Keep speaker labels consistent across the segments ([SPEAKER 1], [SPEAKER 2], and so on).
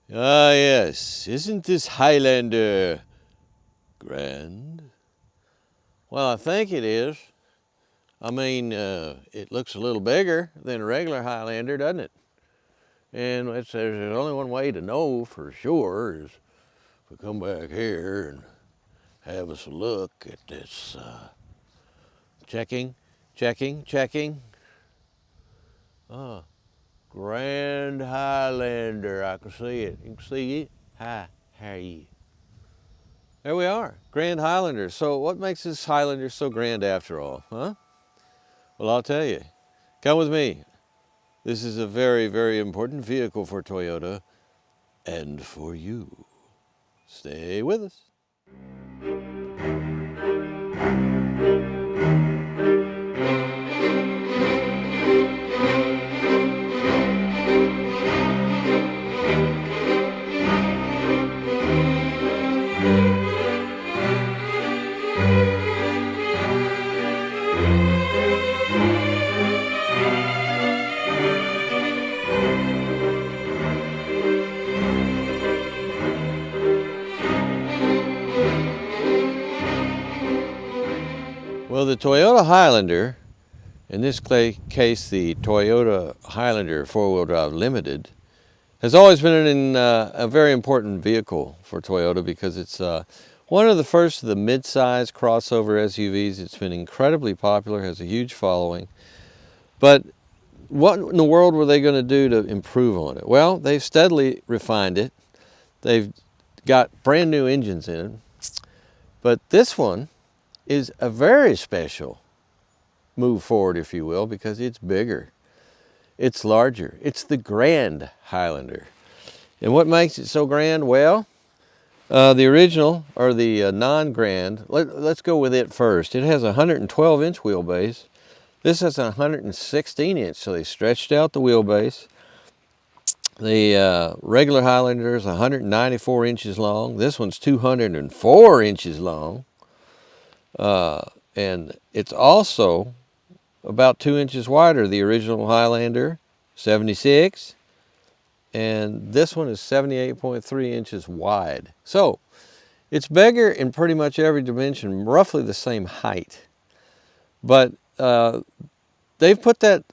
[SPEAKER 1] Ah, yes. Isn't this Highlander grand? Well, I think it is. I mean, it looks a little bigger than a regular Highlander, doesn't it? And there's only one way to know for sure is if we come back here and have us a look at this. Checking, checking. Ah, Grand Highlander. I can see it. You can see it. Hi, how are you? There we are, Grand Highlander. So what makes this Highlander so grand after all, huh? Well, I'll tell you. Come with me. This is a very, very important vehicle for Toyota and for you. Stay with us. Well, the Toyota Highlander, in this case the Toyota Highlander 4-wheel drive limited, has always been a very important vehicle for Toyota because it's one of the first of the midsize crossover SUVs. It's been incredibly popular, has a huge following. But what in the world were they going to do to improve on it? Well, they've steadily refined it. They've got brand new engines in it. But this one is a very special move forward, if you will, because it's bigger. It's larger. It's the Grand Highlander. And what makes it so grand? Well, the original, or the non-Grand, let's go with it first. It has a 112-inch wheelbase. This has a 116-inch, so they stretched out the wheelbase. The regular Highlander is 194 inches long. This one's 204 inches long. And it's also about 2 inches wider. The original Highlander, 76, and this one is 78.3 inches wide. So it's bigger in pretty much every dimension, roughly the same height. But they've put that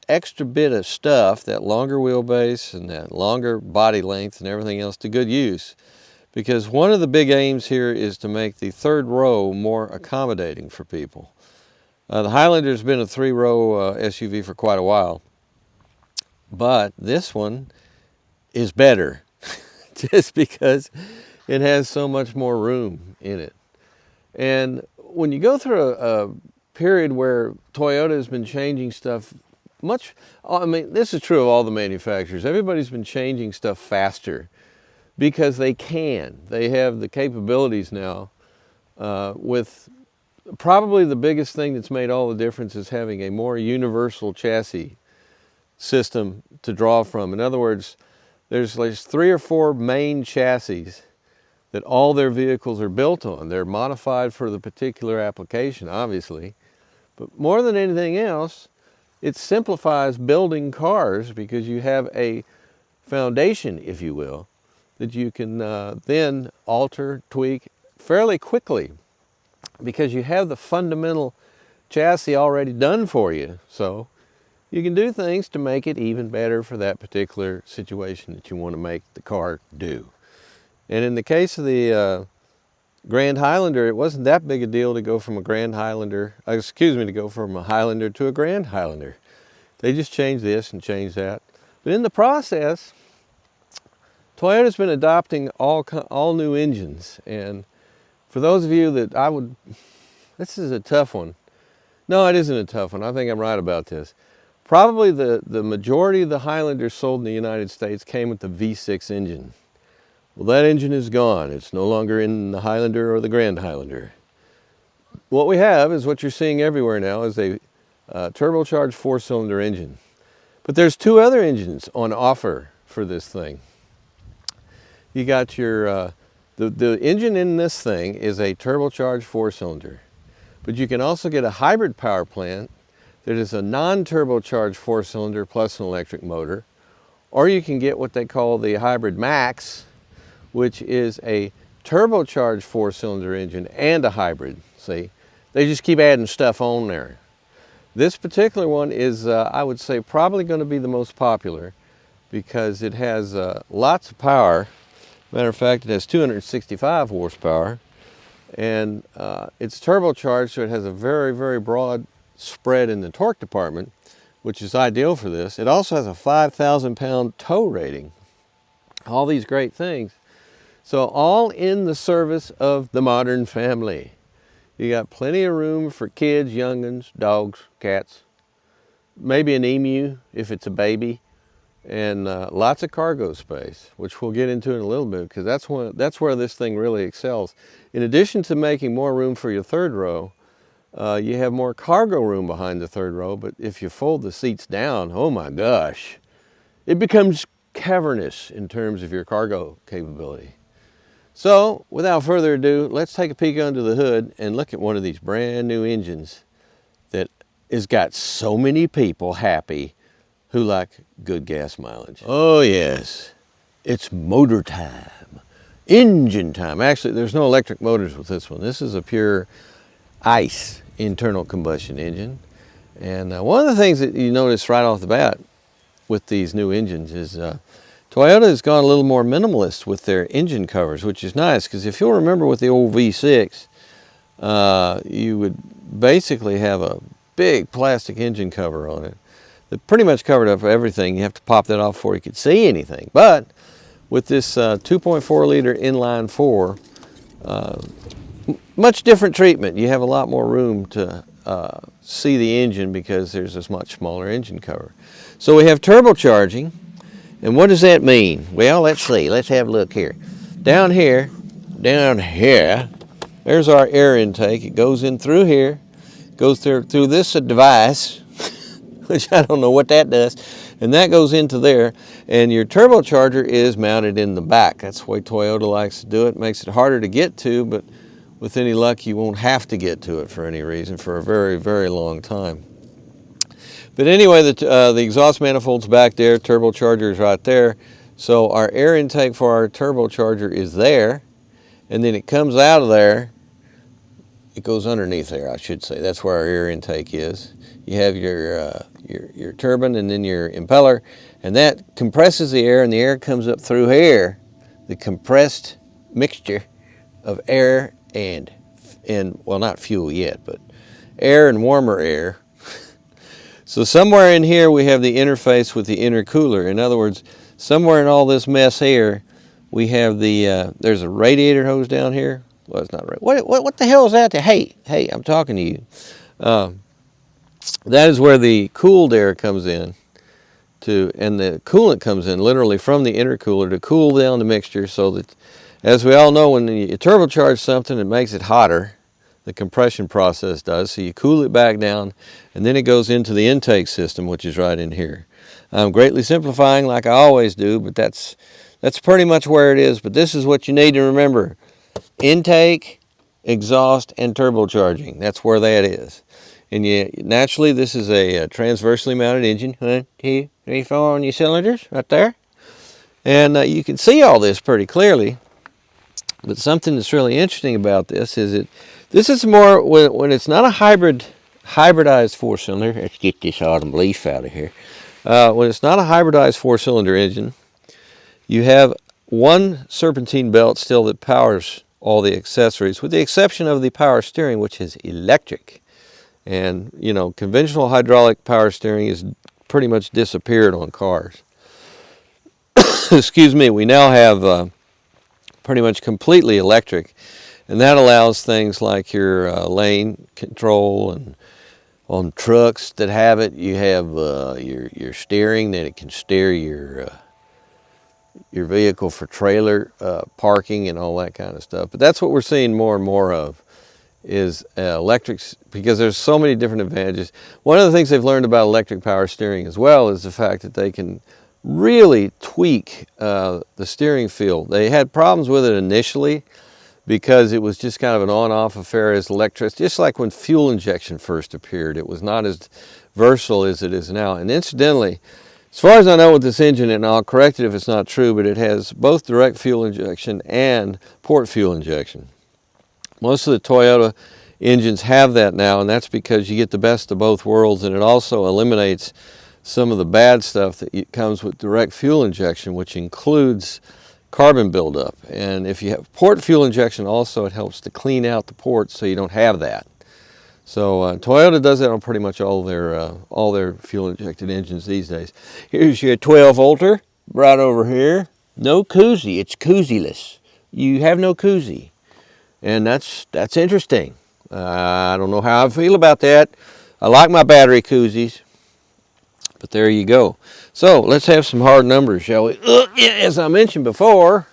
[SPEAKER 1] extra bit of stuff, that longer wheelbase and that longer body length and everything else, to good use. Because one of the big aims here is to make the third row more accommodating for people. The Highlander's been a 3-row SUV for quite a while, but this one is better just because it has so much more room in it. And when you go through a period where Toyota has been changing stuff I mean, this is true of all the manufacturers. Everybody's been changing stuff faster because they can. They have the capabilities now with probably the biggest thing that's made all the difference is having a more universal chassis system to draw from. In other words, there's like 3 or 4 main chassis that all their vehicles are built on. They're modified for the particular application, obviously. But more than anything else, it simplifies building cars because you have a foundation, if you will, that you can then alter, tweak fairly quickly because you have the fundamental chassis already done for you. So you can do things to make it even better for that particular situation that you want to make the car do. And in the case of the Grand Highlander, it wasn't that big a deal to go from a Grand Highlander, to go from a Highlander to a Grand Highlander. They just changed this and changed that. But in the process, Toyota's been adopting all new engines. And for those of you that this is a tough one. No, it isn't a tough one. I think I'm right about this. Probably the majority of the Highlanders sold in the United States came with the V6 engine. Well, that engine is gone. It's no longer in the Highlander or the Grand Highlander. What we have is what you're seeing everywhere now is a turbocharged 4-cylinder engine. But there's 2 other engines on offer for this thing. You got your, the engine in this thing is a turbocharged 4-cylinder. But you can also get a hybrid power plant that is a non-turbocharged 4-cylinder plus an electric motor. or you can get what they call the Hybrid Max, which is a turbocharged 4-cylinder engine and a hybrid. See, they just keep adding stuff on there. This particular one is, I would say, probably going to be the most popular because it has lots of power. Matter of fact, it has 265 horsepower, and it's turbocharged, so it has a very, very broad spread in the torque department, which is ideal for this. It also has a 5,000 pound tow rating. All these great things. So all in the service of the modern family. You got plenty of room for kids, young'uns, dogs, cats, maybe an emu if it's a baby, and lots of cargo space, which we'll get into in a little bit because that's where this thing really excels. In addition to making more room for your third row, you have more cargo room behind the third row, but if you fold the seats down, oh my gosh, it becomes cavernous in terms of your cargo capability. So, without further ado, let's take a peek under the hood and look at one of these brand new engines that has got so many people happy who like good gas mileage. Oh yes, it's motor time, engine time. Actually, there's no electric motors with this one. This is a pure ICE internal combustion engine. And one of the things that you notice right off the bat with these new engines is Toyota has gone a little more minimalist with their engine covers, which is nice because if you'll remember with the old V6, you would basically have a big plastic engine cover on it that pretty much covered up everything. You have to pop that off before you could see anything. But with this 2.4 liter inline four, much different treatment. You have a lot more room to see the engine because there's this much smaller engine cover. So we have turbocharging. And what does that mean? Well, let's see. Let's have a look here. Down here, there's our air intake. It goes in through here, goes through this device, which I don't know what that does, and that goes into there. And your turbocharger is mounted in the back. That's the way Toyota likes to do it. Makes it harder to get to, but with any luck, you won't have to get to it for any reason for a very, very long time. But anyway, the exhaust manifold's back there, turbocharger is right there. So our air intake for our turbocharger is there, and then it comes out of there. It goes underneath there, I should say. That's where our air intake is. You have your turbine and then your impeller, and that compresses the air, and the air comes up through here. The compressed mixture of air and well, not fuel yet, but air and warmer air. So somewhere in here we have the interface with the intercooler. In other words, somewhere in all this mess here, we have the, there's a radiator hose down here. Well, it's not right. What the hell is that? Hey, I'm talking to you. That is where the cooled air comes in, and the coolant comes in literally from the intercooler to cool down the mixture so that, as we all know, when you turbocharge something, it makes it hotter. The compression process does, so you cool it back down, and then it goes into the intake system, which is right in here. I'm greatly simplifying like I always do, but that's pretty much where it is. But this is what you need to remember. Intake, exhaust, and turbocharging. That's where that is. And naturally, this is a transversely mounted engine. 1, 2, 3, 4 on your cylinders right there. And you can see all this pretty clearly. But something that's really interesting about this is this is more, when it's not a hybridized 4-cylinder, let's get this autumn leaf out of here. When it's not a hybridized 4-cylinder engine, you have one serpentine belt still that powers all the accessories, with the exception of the power steering, which is electric. And, you know, conventional hydraulic power steering is pretty much disappeared on cars. Excuse me, we now have pretty much completely electric, and that allows things like your lane control, and on trucks that have it, you have your steering, that it can steer your vehicle for trailer parking and all that kind of stuff. But that's what we're seeing more and more of, is electrics, because there's so many different advantages. One of the things they've learned about electric power steering as well is the fact that they can really tweak the steering feel. They had problems with it initially because it was just kind of an on-off affair as electricity, just like when fuel injection first appeared. It was not as versatile as it is now. And incidentally, As far as I know with this engine, and I'll correct it if it's not true, but it has both direct fuel injection and port fuel injection. Most of the Toyota engines have that now, and that's because you get the best of both worlds, and it also eliminates some of the bad stuff that comes with direct fuel injection, which includes carbon buildup. And if you have port fuel injection also, it helps to clean out the ports so you don't have that. So Toyota does that on pretty much all their fuel injected engines these days. Here's your 12 volter right over here. No koozie, it's koozieless. You have no koozie, and that's interesting. I don't know how I feel about that. I like my battery koozies, but there you go. So let's have some hard numbers, shall we? As I mentioned before,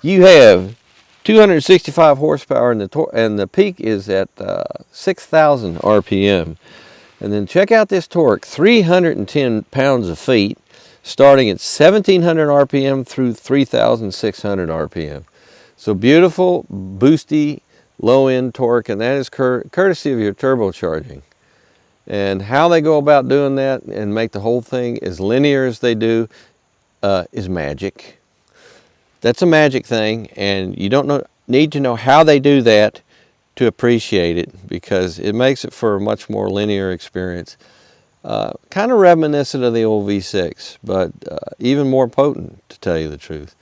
[SPEAKER 1] you have 265 horsepower, and the peak is at 6,000 RPM. And then check out this torque, 310 pounds of feet, starting at 1,700 RPM through 3,600 RPM. So beautiful, boosty, low-end torque, and that is courtesy of your turbocharging. And how they go about doing that and make the whole thing as linear as they do is magic. That's a magic thing, and you don't need to know how they do that to appreciate it, because it makes it for a much more linear experience. Kind of reminiscent of the old V6, but even more potent, to tell you the truth.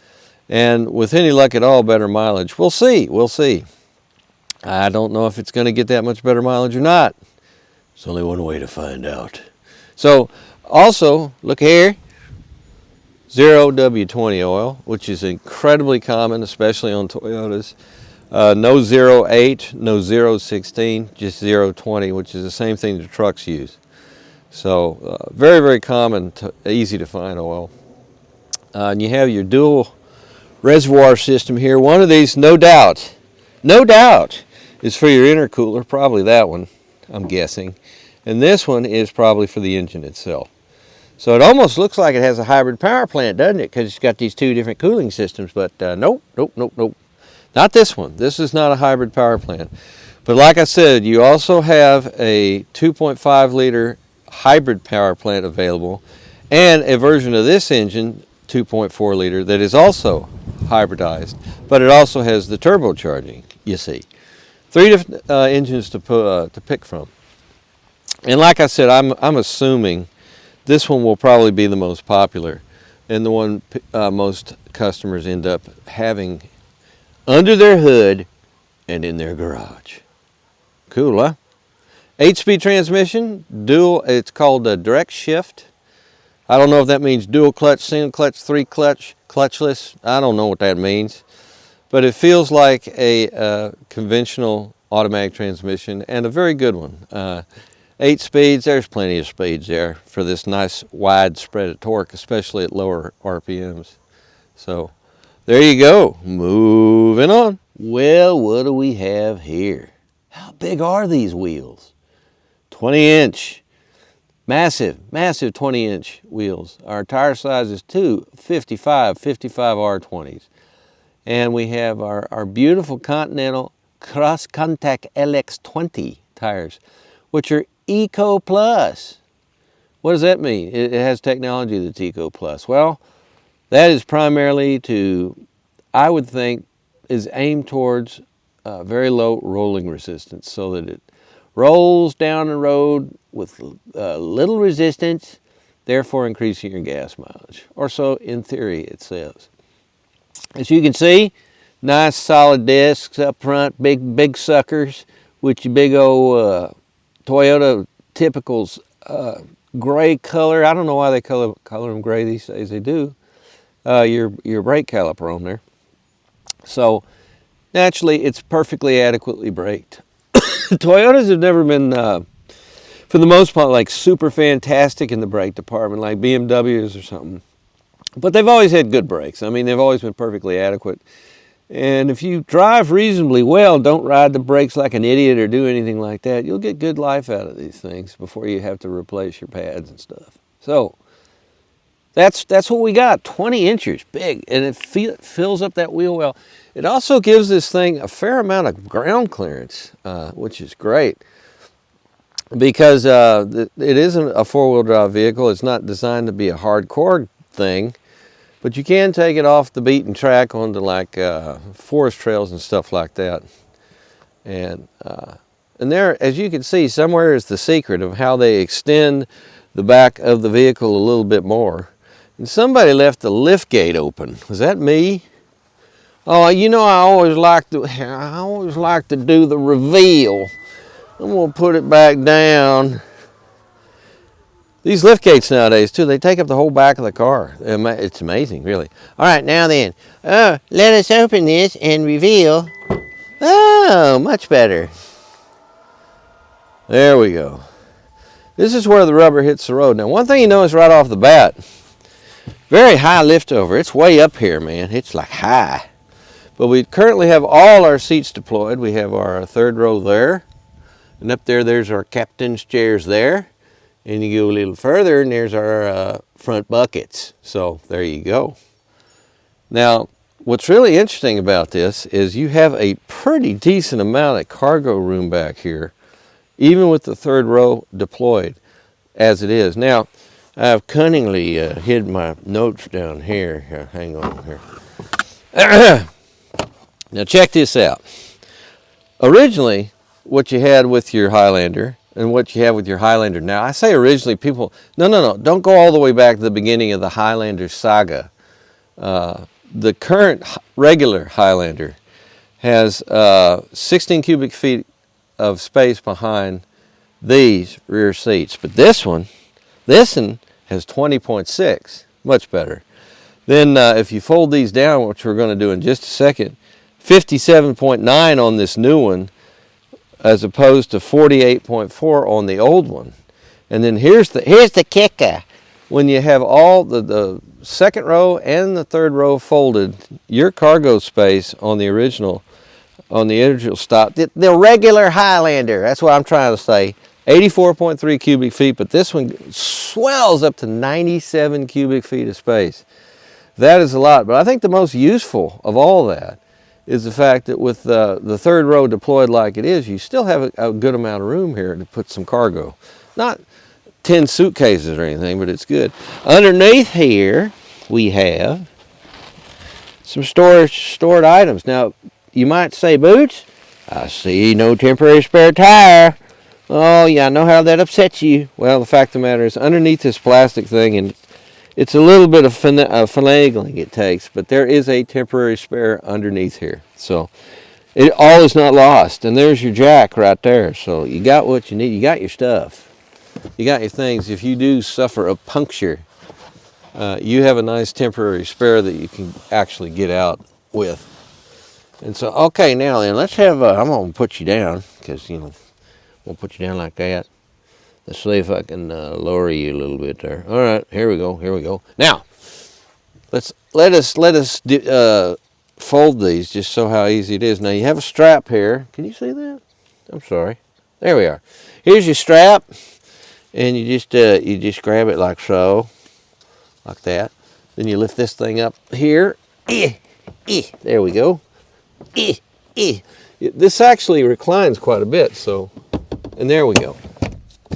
[SPEAKER 1] And with any luck at all, better mileage. We'll see. I don't know if it's going to get that much better mileage or not. There's only one way to find out. So, also, look here. Zero W20 oil, which is incredibly common, especially on Toyotas. No 08, no 016, just 020, which is the same thing the trucks use. So very, very common, easy to find oil. And you have your dual reservoir system here. One of these, no doubt, is for your intercooler, probably that one, I'm guessing. And this one is probably for the engine itself. So it almost looks like it has a hybrid power plant, doesn't it? Because it's got these two different cooling systems, but nope. Not this one. This is not a hybrid power plant. But like I said, you also have a 2.5 liter hybrid power plant available, and a version of this engine, 2.4 liter, that is also hybridized, but it also has the turbocharging, you see. Three different engines to pick from. And like I said, I'm assuming this one will probably be the most popular, and the one most customers end up having under their hood and in their garage. Cool, huh? 8-speed transmission, dual, it's called a direct shift. I don't know if that means dual clutch, single clutch, three clutch, clutchless. I don't know what that means. But it feels like a conventional automatic transmission, and a very good one. 8 speeds, there's plenty of speeds there for this nice wide spread of torque, especially at lower RPMs. So there you go, moving on. Well, what do we have here? How big are these wheels? 20-inch, massive 20-inch wheels. Our tire size is 55 R20s. And we have our beautiful Continental Cross Contact LX20 tires, which are Eco Plus. What does that mean? It has technology that's Eco Plus. Well, that is primarily I would think, is aimed towards very low rolling resistance, so that it rolls down the road with little resistance, therefore increasing your gas mileage. Or so, in theory, it says. As you can see, nice solid discs up front, big suckers, with your big old Toyota typicals gray color. I don't know why they color them gray these days. They do. Your brake caliper on there. So naturally, it's perfectly adequately braked. Toyotas have never been, for the most part, like super fantastic in the brake department, like BMWs or something. But they've always had good brakes. I mean, they've always been perfectly adequate. And if you drive reasonably well, don't ride the brakes like an idiot or do anything like that, you'll get good life out of these things before you have to replace your pads and stuff. So that's what we got, 20 inches, big, and it fills up that wheel well. It also gives this thing a fair amount of ground clearance, which is great. because it isn't a four-wheel drive vehicle. It's not designed to be a hardcore thing, but you can take it off the beaten track onto like forest trails and stuff like that. And there, as you can see, somewhere is the secret of how they extend the back of the vehicle a little bit more. And somebody left the lift gate open. Was that me? Oh, you know, I always like to do the reveal. I'm gonna put it back down. These lift gates nowadays too, they take up the whole back of the car. It's amazing, really. All right, now then, let us open this and reveal. Oh, much better. There we go. This is where the rubber hits the road. Now, one thing you notice right off the bat, very high lift over. It's way up here, man. It's like high. But we currently have all our seats deployed. We have our third row there. And up there, there's our captain's chairs there. And you go a little further, and there's our front buckets. So there you go. Now, what's really interesting about this is you have a pretty decent amount of cargo room back here, even with the third row deployed as it is. Now, I've cunningly hid my notes down here. Here, hang on here. Now check this out. Originally, what you had with your Highlander and what you have with your Highlander. Now, I say originally, people, no, don't go all the way back to the beginning of the Highlander saga. The current regular Highlander has 16 cubic feet of space behind these rear seats. But this one has 20.6, much better. Then if you fold these down, which we're going to do in just a second, 57.9 on this new one as opposed to 48.4 on the old one. And then here's the kicker. When you have all the second row and the third row folded, your cargo space on the original stock, the regular Highlander, that's what I'm trying to say, 84.3 cubic feet, but this one swells up to 97 cubic feet of space. That is a lot, but I think the most useful of all that is the fact that with the third row deployed like it is, you still have a good amount of room here to put some cargo. Not 10 suitcases or anything, but it's good. Underneath here, we have some stored items. Now, you might say, Boots, I see no temporary spare tire. Oh, yeah, I know how that upsets you. Well, the fact of the matter is, underneath this plastic thing, and it's a little bit of finagling it takes, but there is a temporary spare underneath here. So, it all is not lost. And there's your jack right there. So, you got what you need. You got your stuff. You got your things. If you do suffer a puncture, you have a nice temporary spare that you can actually get out with. And so, okay, now then, let's have, I'm going to put you down, because, you know, we'll put you down like that. Let's see if I can lower you a little bit there. All right, here we go. Now, let us fold these just so how easy it is. Now, you have a strap here. Can you see that? I'm sorry. There we are. Here's your strap, and you just grab it like so, like that. Then you lift this thing up here. There we go. This actually reclines quite a bit, so, and there we go.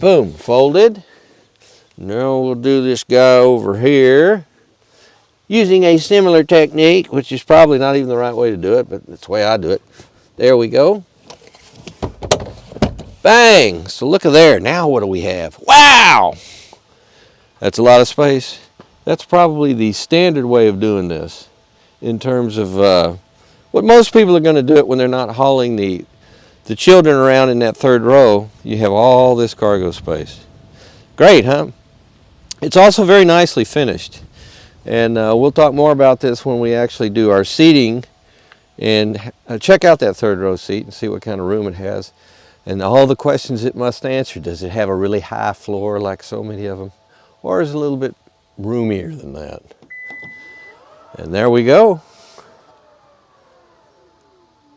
[SPEAKER 1] Boom, folded. Now we'll do this guy over here using a similar technique, which is probably not even the right way to do it, but that's the way I do it. There we go. Bang! So look at there. Now what do we have? Wow! That's a lot of space. That's probably the standard way of doing this in terms of what most people are going to do it when they're not hauling the children around in that third row. You have all this cargo space. Great, huh? It's also very nicely finished. And we'll talk more about this when we actually do our seating and check out that third row seat and see what kind of room it has. And all the questions it must answer. Does it have a really high floor like so many of them? Or is it a little bit roomier than that? And there we go.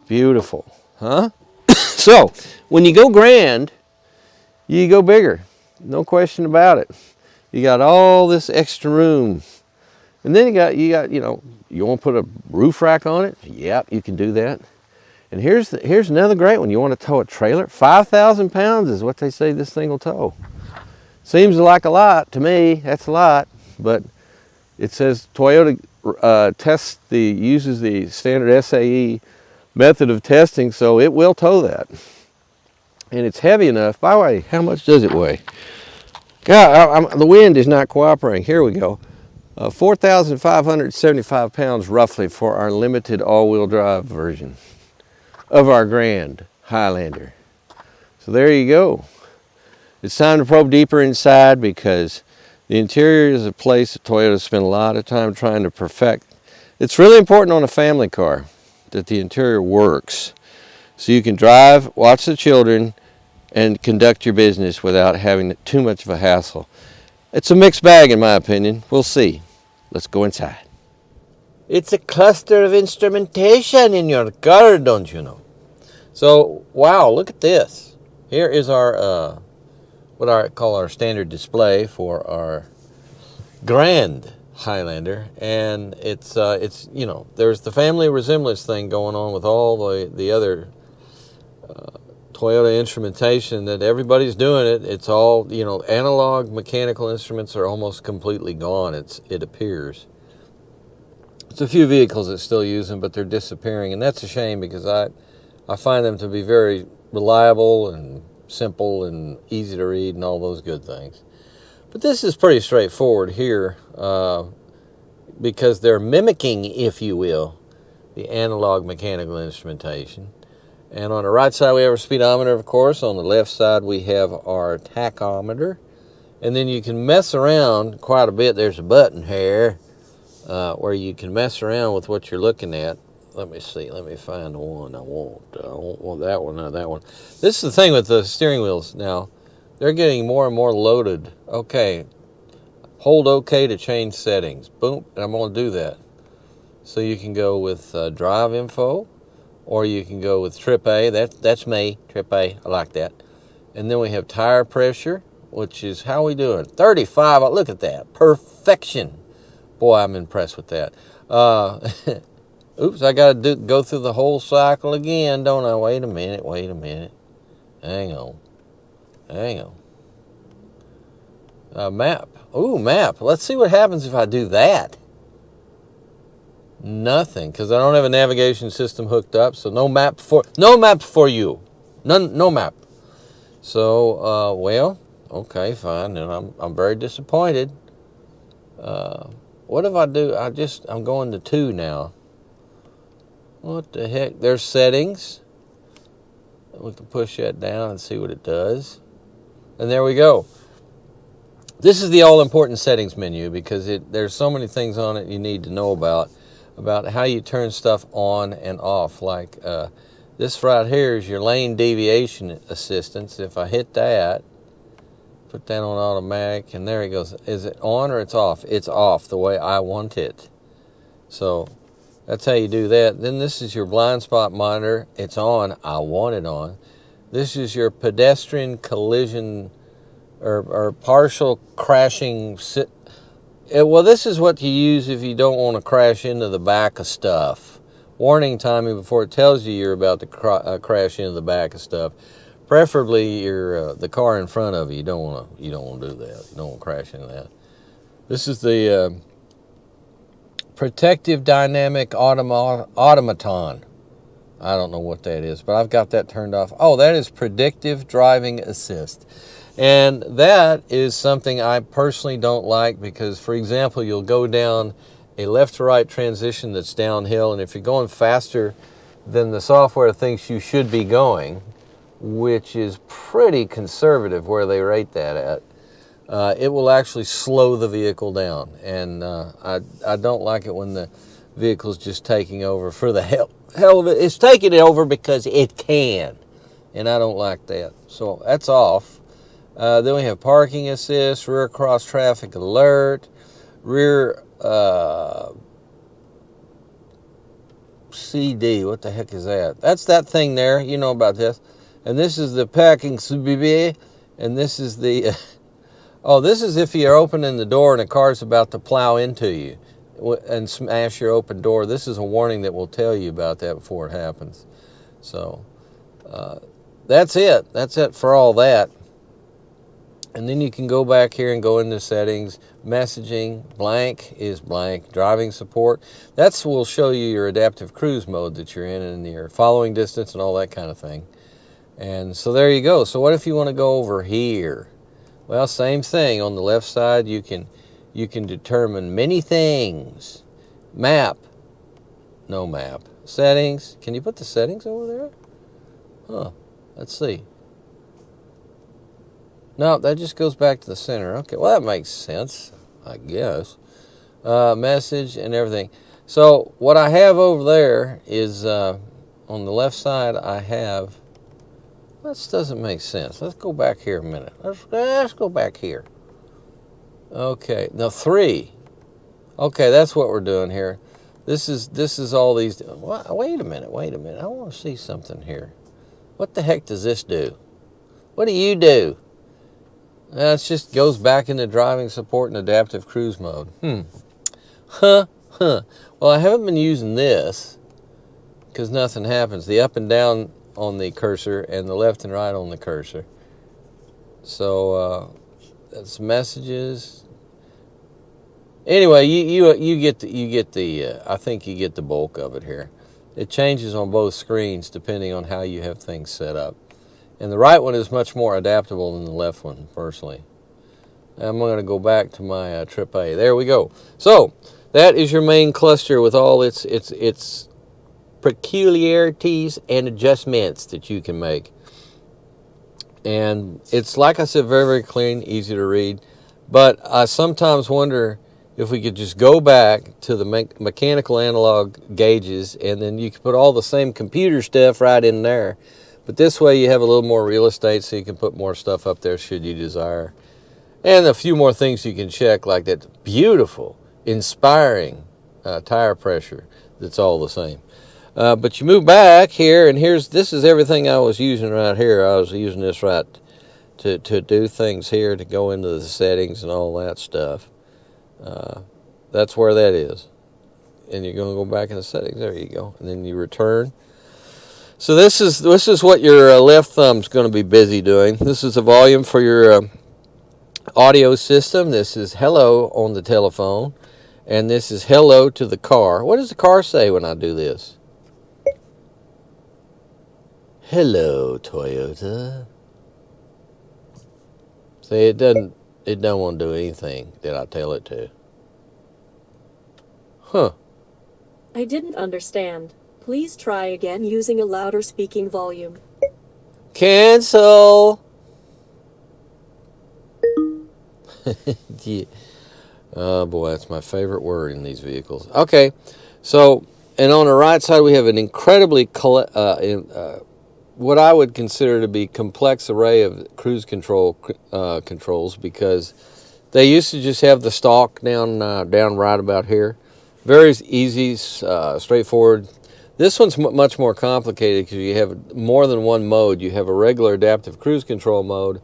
[SPEAKER 1] Beautiful, huh? So, when you go grand, you go bigger. No question about it. You got all this extra room. And then you got, you know, you want to put a roof rack on it? Yep, you can do that. And here's another great one. You want to tow a trailer? 5,000 pounds is what they say this thing will tow. Seems like a lot to me. That's a lot, but it says Toyota uses the standard SAE method of testing, so it will tow that. And it's heavy enough. By the way, how much does it weigh? God, the wind is not cooperating. Here we go. 4,575 pounds roughly for our limited all-wheel drive version of our Grand Highlander. So there you go. It's time to probe deeper inside because the interior is a place that Toyota spent a lot of time trying to perfect. It's really important on a family car that the interior works, so you can drive, watch the children, and conduct your business without having too much of a hassle. It's a mixed bag in my opinion. We'll see. Let's go inside. It's a cluster of instrumentation in your car, don't you know? So, wow, look at this. Here is our, what I call our standard display for our Grand Highlander. And it's you know, there's the family resemblance thing going on with all the other Toyota instrumentation that everybody's doing it. It's all, you know, analog mechanical instruments are almost completely gone, it appears. It's a few vehicles that still use them, but they're disappearing, and that's a shame because I find them to be very reliable and simple and easy to read and all those good things. But this is pretty straightforward here because they're mimicking, if you will, the analog mechanical instrumentation. And on the right side we have our speedometer, of course. On the left side we have our tachometer. And then you can mess around quite a bit. There's a button here where you can mess around with what you're looking at. Let me see. Let me find the one I want. I don't want that one, not that one. This is the thing with the steering wheels now. They're getting more and more loaded. Okay. Hold OK to change settings. Boom. And I'm going to do that. So you can go with drive info. Or you can go with trip A. That's me, trip A. I like that. And then we have tire pressure, which is how we doing? 35. Look at that. Perfection. Boy, I'm impressed with that. Oops, I got to go through the whole cycle again, don't I? Wait a minute. Hang on. Map. Ooh, map. Let's see what happens if I do that. Nothing, because I don't have a navigation system hooked up, so no map for you. No map. So, well, okay, fine. And I'm very disappointed. What if I do? I'm going to 2 now. What the heck? There's settings. We can push that down and see what it does. And there we go. This is the all-important settings menu because there's so many things on it you need to know about how you turn stuff on and off. Like this right here is your lane deviation assistance. If I hit that, put that on automatic, and there it goes. Is it on or it's off? It's off the way I want it. So that's how you do that. Then this is your blind spot monitor. It's on. I want it on. This is your pedestrian collision or partial crashing. Well, this is what you use if you don't want to crash into the back of stuff. Warning timing before it tells you you're about to crash into the back of stuff. Preferably the car in front of you. You don't want to do that. You don't want to crash into that. This is the protective dynamic automaton. I don't know what that is, but I've got that turned off. Oh, that is predictive driving assist. And that is something I personally don't like because, for example, you'll go down a left-to-right transition that's downhill, and if you're going faster than the software thinks you should be going, which is pretty conservative where they rate that at, it will actually slow the vehicle down. And I don't like it when the vehicle's just taking over for the hell of it. It's taking it over because it can, and I don't like that. So that's off. Then we have parking assist, rear cross traffic alert, rear CD. What the heck is that? That's that thing there. You know about this. And this is the parking CBB. And this is the... oh, this is if you're opening the door and a car's about to plow into you and smash your open door. This is a warning that will tell you about that before it happens. So that's it. That's it for all that. And then you can go back here and go into settings, messaging, blank is blank, driving support. That's will show you your adaptive cruise mode that you're in and your following distance and all that kind of thing. And so there you go. So what if you want to go over here? Well, same thing. On the left side, you can determine many things. Map. No map. Settings. Can you put the settings over there? Huh. Let's see. No, that just goes back to the center. Okay, well, that makes sense, I guess. Message and everything. So what I have over there is on the left side, I have... This doesn't make sense. Let's go back here a minute. Let's go back here. Okay, now 3. Okay, that's what we're doing here. This is all these... Wait a minute. I want to see something here. What the heck does this do? What do you do? It just goes back into driving support and adaptive cruise mode. Well, I haven't been using this because nothing happens. The up and down on the cursor and the left and right on the cursor. So that's messages. Anyway, you get the I think you get the bulk of it here. It changes on both screens depending on how you have things set up. And the right one is much more adaptable than the left one, personally. I'm going to go back to my Trip A. There we go. So that is your main cluster with all its peculiarities and adjustments that you can make. And it's, like I said, very, very clean, easy to read. But I sometimes wonder if we could just go back to the mechanical analog gauges, and then you could put all the same computer stuff right in there. But this way you have a little more real estate, so you can put more stuff up there should you desire. And a few more things you can check, like that beautiful, inspiring tire pressure that's all the same. But you move back here, and this is everything I was using right here. I was using this right to do things here, to go into the settings and all that stuff. That's where that is. And you're going to go back in the settings. There you go. And then you return. So this is what your left thumb's going to be busy doing. This is the volume for your audio system. This is hello on the telephone. And this is hello to the car. What does the car say when I do this? Hello, Toyota. See, it don't want to do anything that I tell it to. Huh.
[SPEAKER 2] I didn't understand. Please try again using a louder speaking volume.
[SPEAKER 1] Cancel. Yeah. Oh boy, that's my favorite word in these vehicles. Okay, so, and on the right side we have an incredibly what I would consider to be complex array of cruise control controls, because they used to just have the stalk down right about here. Very easy, straightforward. This one's much more complicated because you have more than one mode. You have a regular adaptive cruise control mode,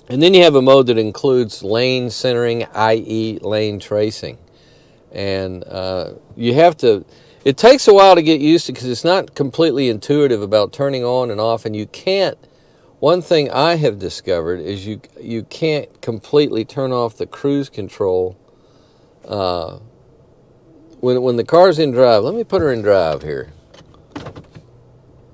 [SPEAKER 1] and then you have a mode that includes lane centering, i.e. lane tracing. And you have to, it takes a while to get used to, because it's not completely intuitive about turning on and off, and you can't, one thing I have discovered is you can't completely turn off the cruise control when the car's in drive. Let me put her in drive here.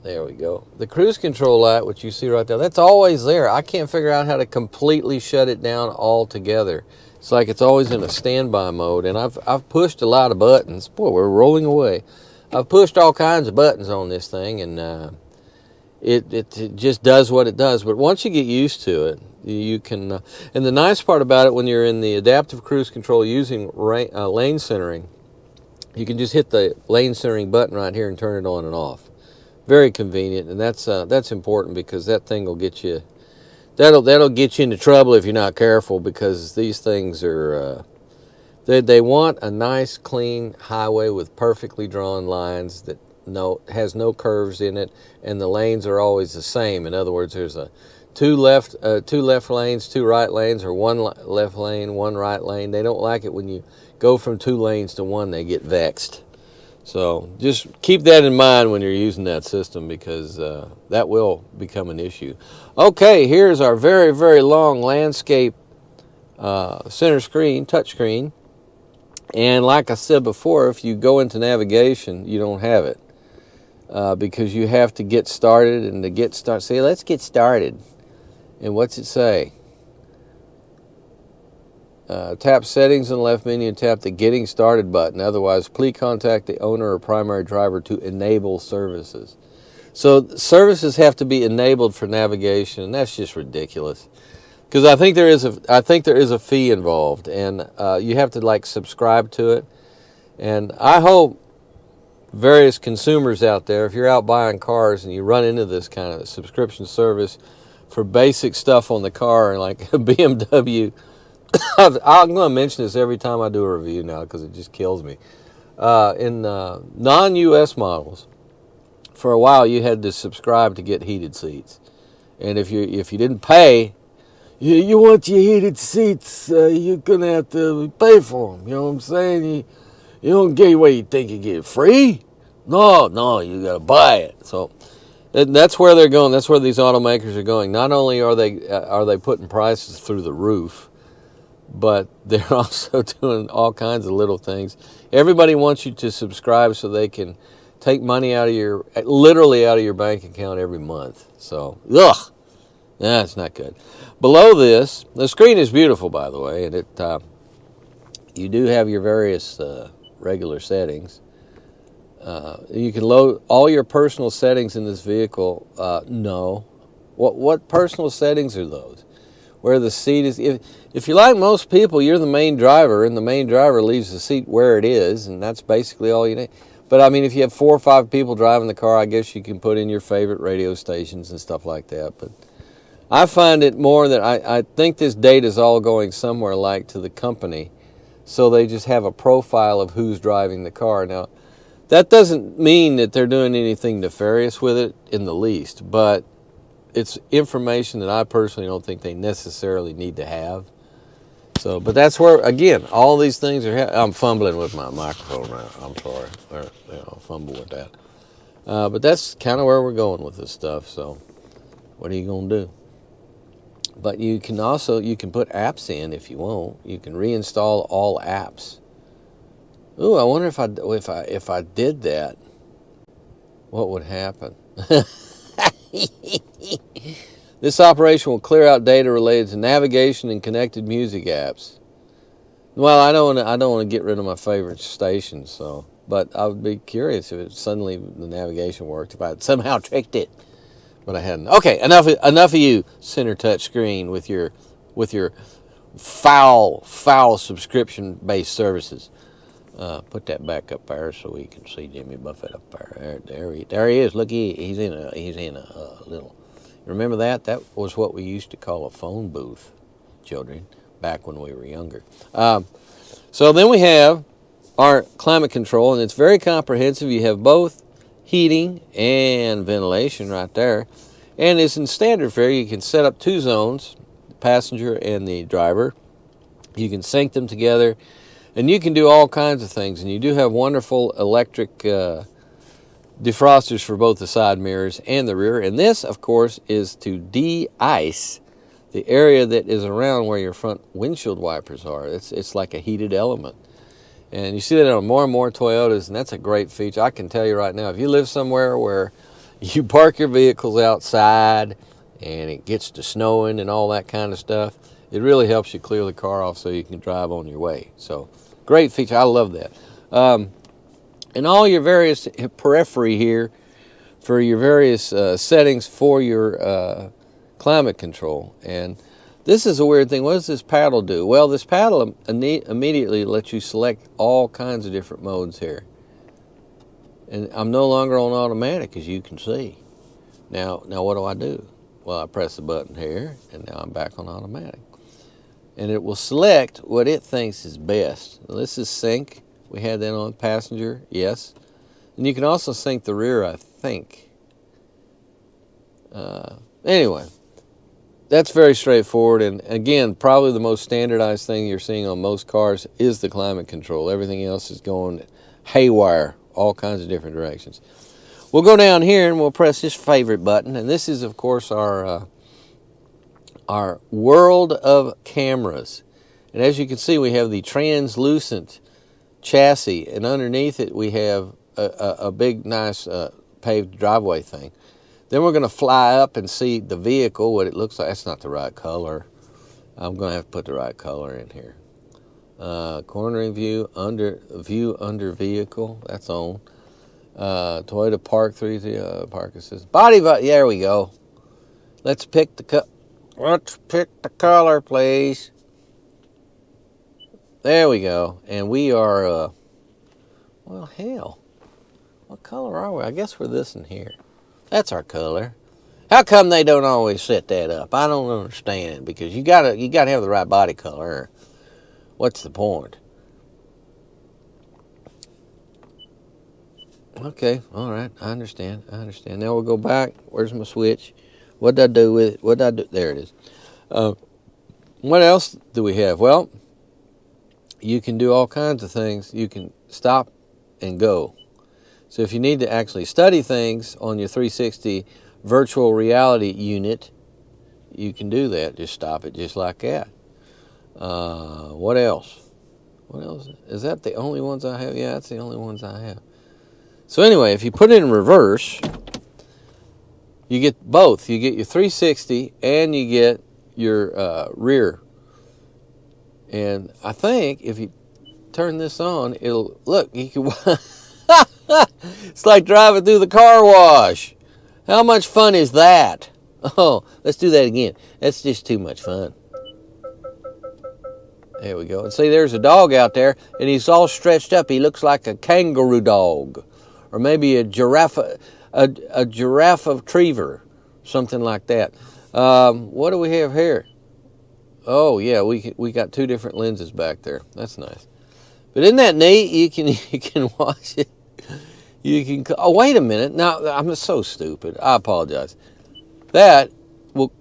[SPEAKER 1] There we go. The cruise control light, which you see right there, that's always there. I can't figure out how to completely shut it down altogether. It's like it's always in a standby mode, and I've pushed a lot of buttons. Boy, we're rolling away. I've pushed all kinds of buttons on this thing, and it just does what it does. But once you get used to it, you can. And the nice part about it, when you're in the adaptive cruise control using lane centering, you can just hit the lane centering button right here and turn it on and off. Very convenient, and that's important, because that thing will get you. That'll get you into trouble if you're not careful, because these things are. They want a nice, clean highway with perfectly drawn lines that has no curves in it, and the lanes are always the same. In other words, there's two left lanes, two right lanes, or one left lane, one right lane. They don't like it when you go from two lanes to one. They get vexed. So just keep that in mind when you're using that system, because that will become an issue. Okay, here's our very, very long landscape center screen, touch screen. And like I said before, if you go into navigation, you don't have it because you have to get started. And to get started, say, let's get started. And what's it say? Tap settings in the left menu and tap the getting started button. Otherwise, please contact the owner or primary driver to enable services. So services have to be enabled for navigation, and that's just ridiculous. Because I think there is a fee involved, and you have to like subscribe to it. And I hope various consumers out there, if you're out buying cars and you run into this kind of subscription service for basic stuff on the car, like a BMW. I'm going to mention this every time I do a review now because it just kills me. In non-US models, for a while you had to subscribe to get heated seats, and if you didn't pay, you want your heated seats, you're gonna have to pay for them. You know what I'm saying? You don't get what you think you get free. No, you gotta buy it. So that's where they're going. That's where these automakers are going. Not only are they putting prices through the roof, but they're also doing all kinds of little things. Everybody wants you to subscribe so they can take money literally out of your bank account every month. So, that's not good. Below this, the screen is beautiful, by the way, and you do have your various regular settings. You can load all your personal settings in this vehicle. No. What personal settings are those? Where the seat is. If you're like most people, you're the main driver, and the main driver leaves the seat where it is, and that's basically all you need. But I mean, if you have 4 or 5 people driving the car, I guess you can put in your favorite radio stations and stuff like that. But I find it more that I think this data is all going somewhere like to the company, so they just have a profile of who's driving the car. Now, that doesn't mean that they're doing anything nefarious with it in the least, but it's information that I personally don't think they necessarily need to have. So, but that's where, again, all these things are. I'm fumbling with my microphone now. I'm sorry. I'll fumble with that. But that's kind of where we're going with this stuff. So, what are you going to do? But you can put apps in if you want. You can reinstall all apps. Ooh, I wonder if I did that, what would happen? This operation will clear out data related to navigation and connected music apps. Well, I don't want to get rid of my favorite stations, so. But I would be curious if suddenly the navigation worked, if I had somehow tricked it, but I hadn't. Okay, enough of you, center touch screen with your foul subscription-based services. Put that back up there so we can see Jimmy Buffett up there. There he is. Look, he's in a little. Remember that? That was what we used to call a phone booth, children, back when we were younger. So then we have our climate control, and it's very comprehensive. You have both heating and ventilation right there. And it's in standard fare. You can set up 2 zones, the passenger and the driver. You can sync them together, and you can do all kinds of things. And you do have wonderful electric defrosters for both the side mirrors and the rear. And this, of course, is to de-ice the area that is around where your front windshield wipers are. It's like a heated element. And you see that on more and more Toyotas, and that's a great feature. I can tell you right now, if you live somewhere where you park your vehicles outside and it gets to snowing and all that kind of stuff, it really helps you clear the car off so you can drive on your way. So, great feature. I love that. And all your various periphery here for your various settings for your climate control. And this is a weird thing. What does this paddle do? Well, this paddle immediately lets you select all kinds of different modes here. And I'm no longer on automatic, as you can see. Now what do I do? Well, I press the button here, and now I'm back on automatic. And it will select what it thinks is best. Now, this is sync. We had that on passenger, yes. And you can also sync the rear, I think. Anyway, that's very straightforward. And again, probably the most standardized thing you're seeing on most cars is the climate control. Everything else is going haywire all kinds of different directions. We'll go down here and we'll press this favorite button, and this is, of course, our world of cameras. And as you can see, we have the translucent chassis, and underneath it we have a big, nice paved driveway thing. Then we're going to fly up and see the vehicle, what it looks like. That's not the right color. I'm going to have to put the right color in here. Cornering view under vehicle. That's on. Toyota Park 3 Park Assist. Body. There we go. Let's pick the color, please. There we go. And we are. Well, hell. What color are we? I guess we're this in here. That's our color. How come they don't always set that up? I don't understand, because you gotta have the right body color. What's the point? Okay, all right, I understand. Now we'll go back. Where's my switch? What did I do with it? What did I do? There it is. What else do we have? Well, you can do all kinds of things. You can stop and go. So if you need to actually study things on your 360 virtual reality unit, you can do that. Just stop it just like that. What else? What else? Is that the only ones I have? Yeah, that's the only ones I have. So anyway, if you put it in reverse, you get both. You get your 360 and you get your rear. And I think if you turn this on, it'll look. You can. It's like driving through the car wash. How much fun is that? Oh, let's do that again. That's just too much fun. There we go. And see, there's a dog out there, and he's all stretched up. He looks like a kangaroo dog, or maybe a giraffe retriever, something like that. What do we have here? Oh yeah, we got two different lenses back there. That's nice. But isn't that neat? You can watch it. You can. Oh, wait a minute. Now I'm so stupid. I apologize. That will.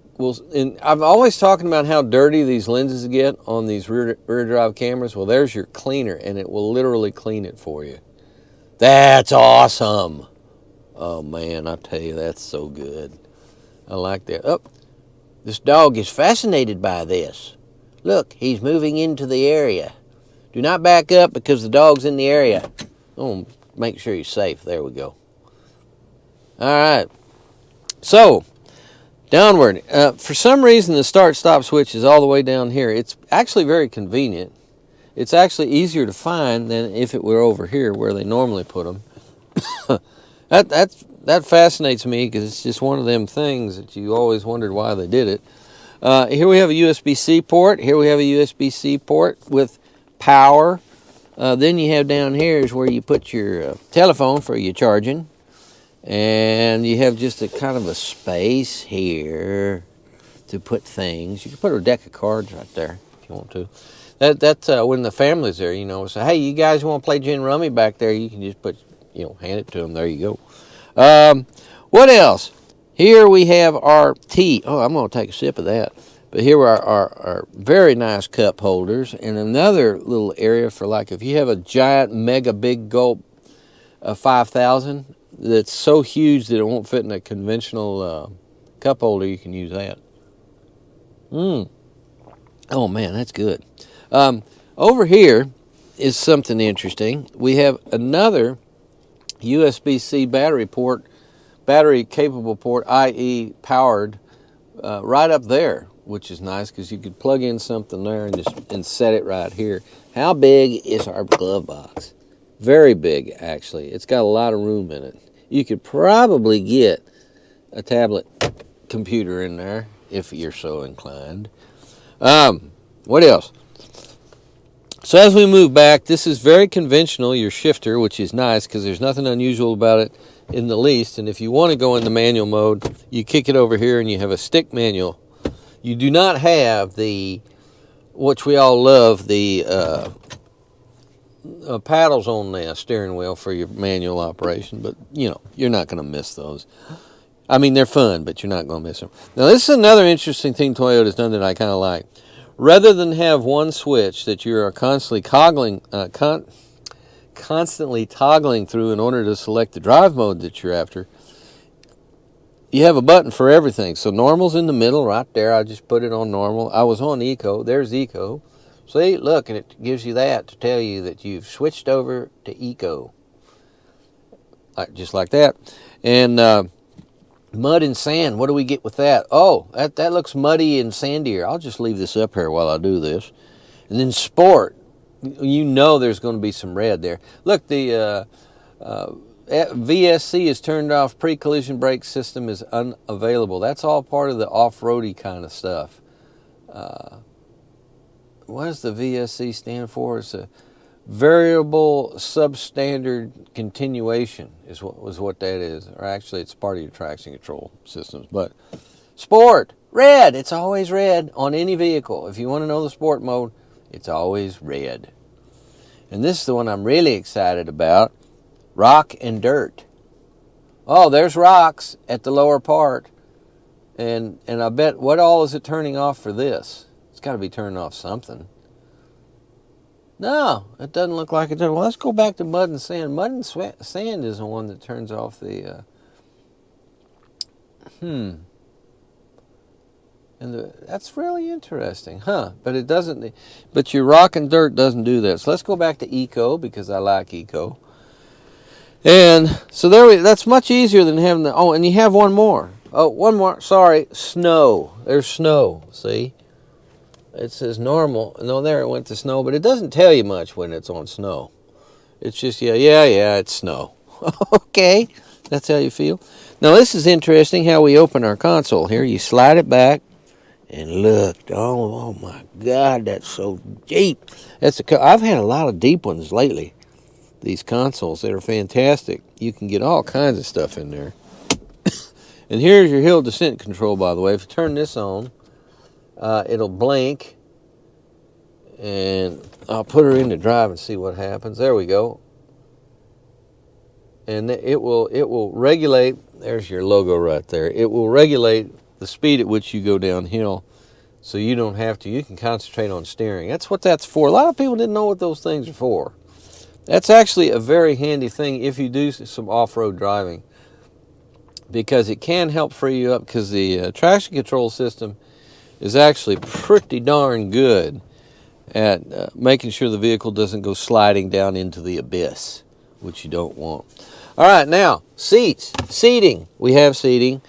[SPEAKER 1] And I'm always talking about how dirty these lenses get on these rear drive cameras. Well, there's your cleaner, and it will literally clean it for you. That's awesome. Oh man, I tell you, that's so good. I like that. Oh, this dog is fascinated by this. Look, he's moving into the area. Do not back up because the dog's in the area. Oh, make sure he's safe. There we go. All right. So, downward. For some reason, the start-stop switch is all the way down here. It's actually very convenient. It's actually easier to find than if it were over here where they normally put them. That fascinates me because it's just one of them things that you always wondered why they did it. Here we have a USB-C port. Here we have a USB-C port with power. Then you have down here is where you put your telephone for your charging. And you have just a kind of a space here to put things. You can put a deck of cards right there if you want to. That's when the family's there, say, hey, you guys want to play gin rummy back there? You can just put, hand it to them. There you go. What else? Here we have our tea. Oh, I'm going to take a sip of that. But here are our very nice cup holders. And another little area for, like, if you have a giant, mega big gulp 5000 that's so huge that it won't fit in a conventional cup holder, you can use that. Oh, man, that's good. Over here is something interesting. We have another USB-C battery capable port, i.e. powered, right up there, which is nice because you could plug in something there and set it right here. How big is our glove box? Very big, actually. It's got a lot of room in it. You could probably get a tablet computer in there if you're so inclined. What else? So as we move back, this is very conventional, your shifter, which is nice because there's nothing unusual about it in the least. And if you want to go into manual mode, you kick it over here and you have a stick manual. You do not have which we all love, the paddles on the steering wheel for your manual operation. But, you're not going to miss those. I mean, they're fun, but you're not going to miss them. Now, this is another interesting thing Toyota's done that I kind of like. Rather than have one switch that you are constantly constantly toggling through in order to select the drive mode that you're after, you have a button for everything. So normal's in the middle right there. I just put it on normal. I was on eco. There's eco. See, look, and it gives you that to tell you that you've switched over to eco. Just like that. And mud and sand, what do we get with that? Oh, that looks muddy and sandier. I'll just leave this up here while I do this. And then sport. You know there's going to be some red there. Look, the VSC is turned off. Pre-collision brake system is unavailable. That's all part of the off-roady kind of stuff. What does the VSC stand for? It's a variable substandard continuation is what that is. Or actually, it's part of your traction control systems. But sport, red. It's always red on any vehicle. If you want to know the sport mode, it's always red. And this is the one I'm really excited about. Rock and dirt. Oh, there's rocks at the lower part. And I bet, what all is it turning off for this? It's got to be turning off something. No, it doesn't look like it does. Well, let's go back to mud and sand. Mud and sand is the one that turns off the... And that's really interesting, huh? But it doesn't. But your rock and dirt doesn't do that. So let's go back to eco because I like eco. And so that's much easier than having the. Oh, and you have one more. Oh, one more. Sorry, snow. There's snow. See, it says normal. No, there it went to snow, but it doesn't tell you much when it's on snow. It's just yeah, it's snow. Okay, that's how you feel. Now this is interesting. How we open our console here. You slide it back. And look, oh my God, that's so deep. I've had a lot of deep ones lately. These consoles that are fantastic. You can get all kinds of stuff in there. And here's your hill descent control, by the way. If you turn this on, it'll blink. And I'll put her into drive and see what happens. There we go. And it will regulate. There's your logo right there. It will regulate the speed at which you go downhill, so you don't have to. You can concentrate on steering. That's what that's for. A lot of people didn't know what those things are for. That's actually a very handy thing if you do some off-road driving, because it can help free you up, because the traction control system is actually pretty darn good at making sure the vehicle doesn't go sliding down into the abyss, which you don't want. All right, now, seating. We have seating.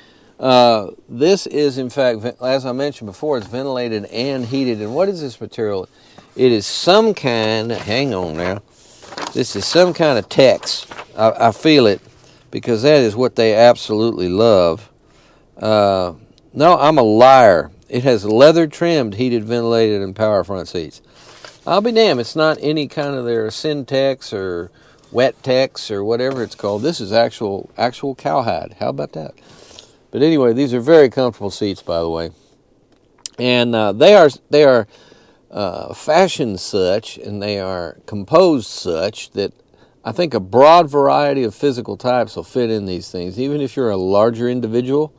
[SPEAKER 1] This is, in fact, as I mentioned before, it's ventilated and heated. And what is this material? It is some kind, hang on now, this is some kind of Tex. I feel it, because that is what they absolutely love. No, I'm a liar. It has leather trimmed, heated, ventilated, and power front seats. I'll be damned, it's not any kind of their Syntex or Wet Tex or whatever it's called. This is actual cowhide. How about that? But anyway, these are very comfortable seats, by the way. And they are fashioned such, and they are composed such that I think a broad variety of physical types will fit in these things. Even if you're a larger individual,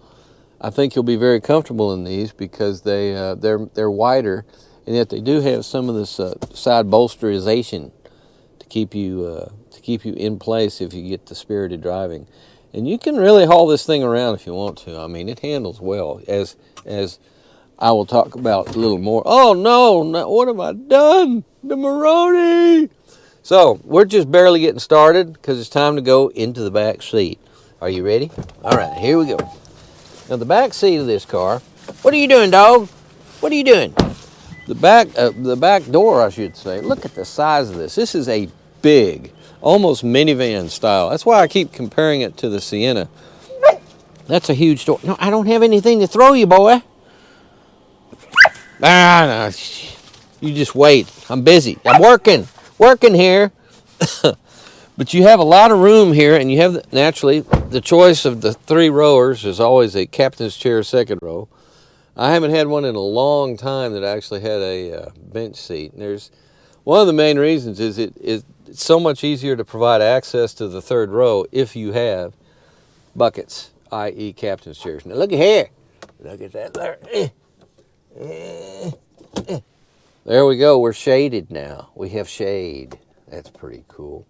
[SPEAKER 1] I think you'll be very comfortable in these, because they're wider, and yet they do have some of this side bolsterization to keep you in place if you get to spirited driving. And you can really haul this thing around if you want to. I mean, it handles well, as I will talk about a little more. Oh no, what have I done? The Maroni! So, we're just barely getting started, because it's time to go into the back seat. Are you ready? All right, here we go. Now, the back seat of this car. What are you doing, dog? What are you doing? The back door, I should say. Look at the size of this. This is a big, almost minivan style. That's why I keep comparing it to the Sienna. That's a huge door. No, I don't have anything to throw you, boy. No. You just wait. I'm busy. I'm working here. But you have a lot of room here, and you have, naturally, the choice of the three rowers. There's always a captain's chair second row. I haven't had one in a long time that actually had a bench seat. And there's one of the main reasons is it's so much easier to provide access to the third row if you have buckets, i.e. captain's chairs. Now look at here. Look at that there. There we go. We're shaded now. We have shade. That's pretty cool.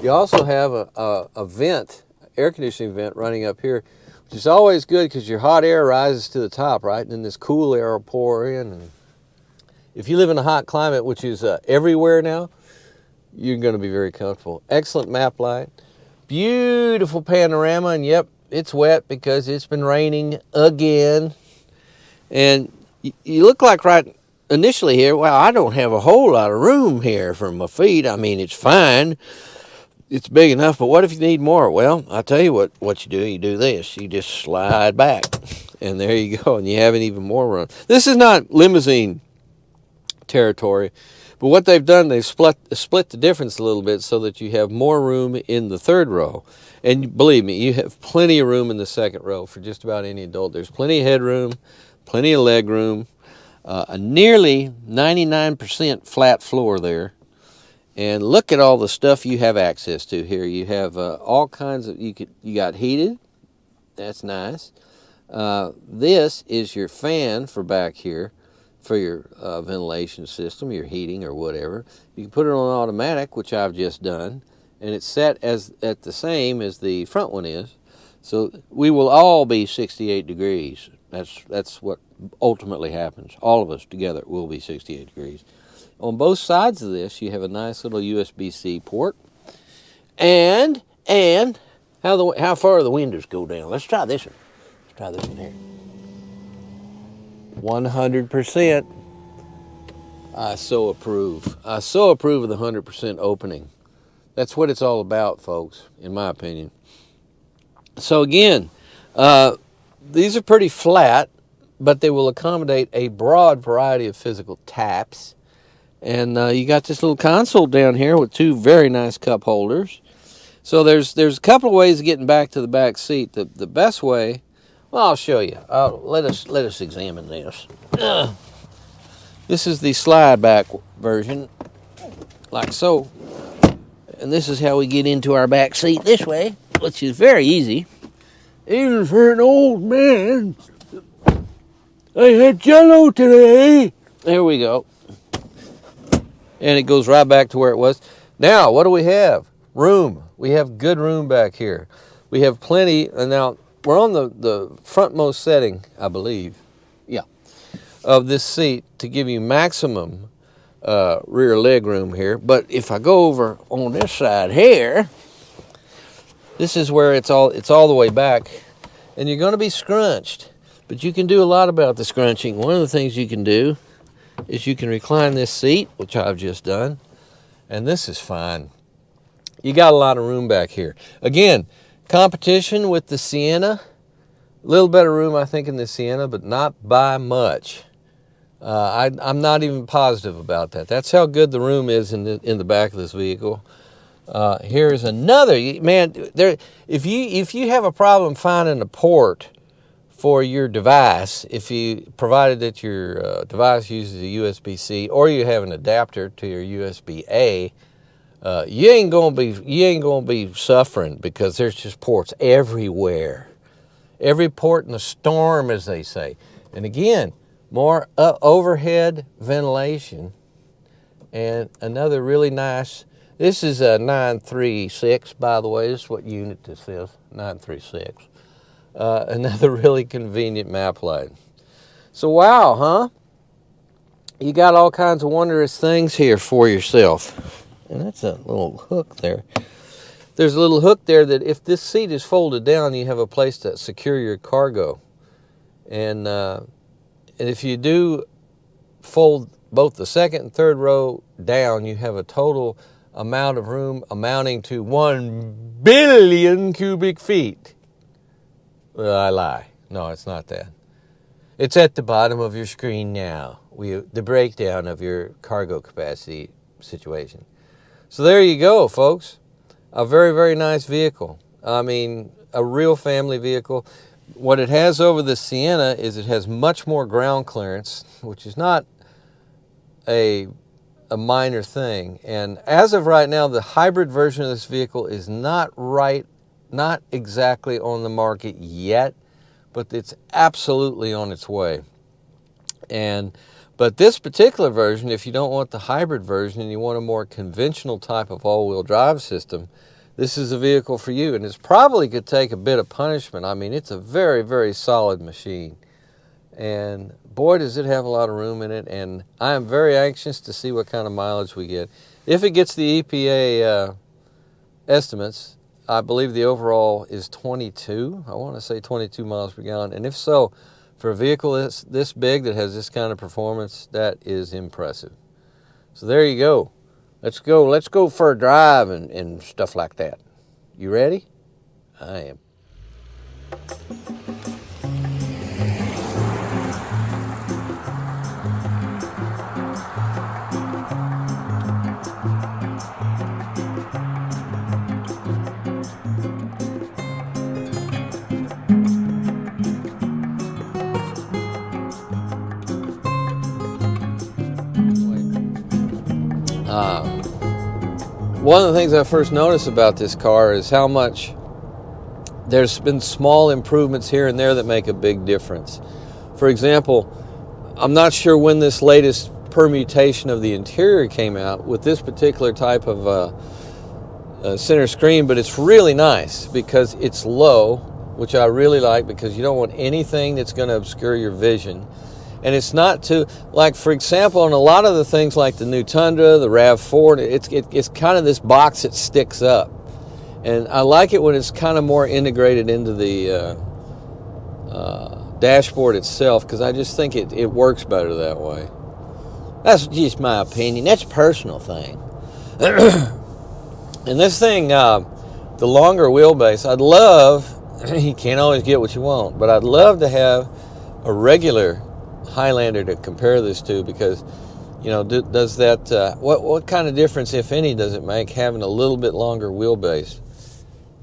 [SPEAKER 1] You also have a vent, air conditioning vent running up here, which is always good because your hot air rises to the top, right? And then this cool air will pour in. And if you live in a hot climate, which is everywhere now, you're going to be very comfortable. Excellent map light. Beautiful panorama. And yep, it's wet because it's been raining again. And you look like right initially here, well, I don't have a whole lot of room here for my feet. I mean, it's fine. It's big enough, but what if you need more? Well, I'll tell you what you do. You do this. You just slide back, and there you go, and you have even more room. This is not limousine territory, but what they've done, they've split the difference a little bit so that you have more room in the third row. And believe me, you have plenty of room in the second row for just about any adult. There's plenty of headroom, plenty of leg room, a nearly 99% flat floor there. And look at all the stuff you have access to here. You have all kinds of, you got heated. That's nice. This is your fan for back here for your ventilation system, your heating or whatever. You can put it on automatic, which I've just done, and it's set at the same as the front one is. So we will all be 68 degrees. That's what ultimately happens. All of us together will be 68 degrees. On both sides of this, you have a nice little USB-C port. And how far the windows go down. Let's try this one. Let's try this one here. 100%. I so approve. I so approve of the 100% opening. That's what it's all about, folks, in my opinion. So again, these are pretty flat, but they will accommodate a broad variety of physical taps. And you got this little console down here with two very nice cup holders. So there's a couple of ways of getting back to the back seat. The best way, well, I'll show you. Let us examine this. This is the slide back version, like so. And this is how we get into our back seat this way, which is very easy. Even for an old man. I had jello today. There we go. And it goes right back to where it was. Now, what do we have? Room. We have good room back here. We have plenty. And now, we're on the frontmost setting, I believe, yeah, of this seat to give you maximum rear leg room here. But if I go over on this side here, this is where it's all the way back. And you're going to be scrunched. But you can do a lot about the scrunching. One of the things you can do is you can recline this seat, which I've just done, and this is fine. You got a lot of room back here. Again, competition with the Sienna, a little better room I think in the Sienna, but not by much. I'm not even positive about that. That's how good the room is in the back of this vehicle. Here's another, man. If you have a problem finding a port for your device, if you provided that your device uses a USB-C or you have an adapter to your USB-A, you ain't gonna be suffering because there's just ports everywhere. Every port in the storm, as they say. And again, more overhead ventilation, and another really nice. This is a 936, by the way. This is what unit this is, 936. Another really convenient map light. So wow, huh? You got all kinds of wondrous things here for yourself. And that's a little hook there. There's a little hook there that if this seat is folded down, you have a place to secure your cargo. And if you do fold both the second and third row down, you have a total amount of room amounting to 1 billion cubic feet. Well, I lie. No, it's not that. It's at the bottom of your screen now. The breakdown of your cargo capacity situation. So there you go, folks. A very, very nice vehicle. I mean, a real family vehicle. What it has over the Sienna is it has much more ground clearance, which is not a minor thing. And as of right now, the hybrid version of this vehicle is not exactly on the market yet, but it's absolutely on its way. And But this particular version, if you don't want the hybrid version and you want a more conventional type of all-wheel drive system, this is a vehicle for you. And it's probably could take a bit of punishment. I mean, it's a very, very solid machine. And boy, does it have a lot of room in it. And I am very anxious to see what kind of mileage we get. If it gets the EPA estimates, I believe the overall is 22. I want to say 22 miles per gallon. And if so, for a vehicle this big that has this kind of performance, that is impressive. So there you go. Let's go for a drive and stuff like that. You ready? I am. One of the things I first noticed about this car is how much there's been small improvements here and there that make a big difference. For example, I'm not sure when this latest permutation of the interior came out with this particular type of center screen, but it's really nice because it's low, which I really like because you don't want anything that's going to obscure your vision. And it's not too, like for example, on a lot of the things like the new Tundra, the RAV4, it's kind of this box that sticks up. And I like it when it's kind of more integrated into the dashboard itself because I just think it works better that way. That's just my opinion. That's a personal thing. And this thing, the longer wheelbase, I'd love, you can't always get what you want, but I'd love to have a regular Highlander to compare this to because, you know, does that, what kind of difference, if any, does it make having a little bit longer wheelbase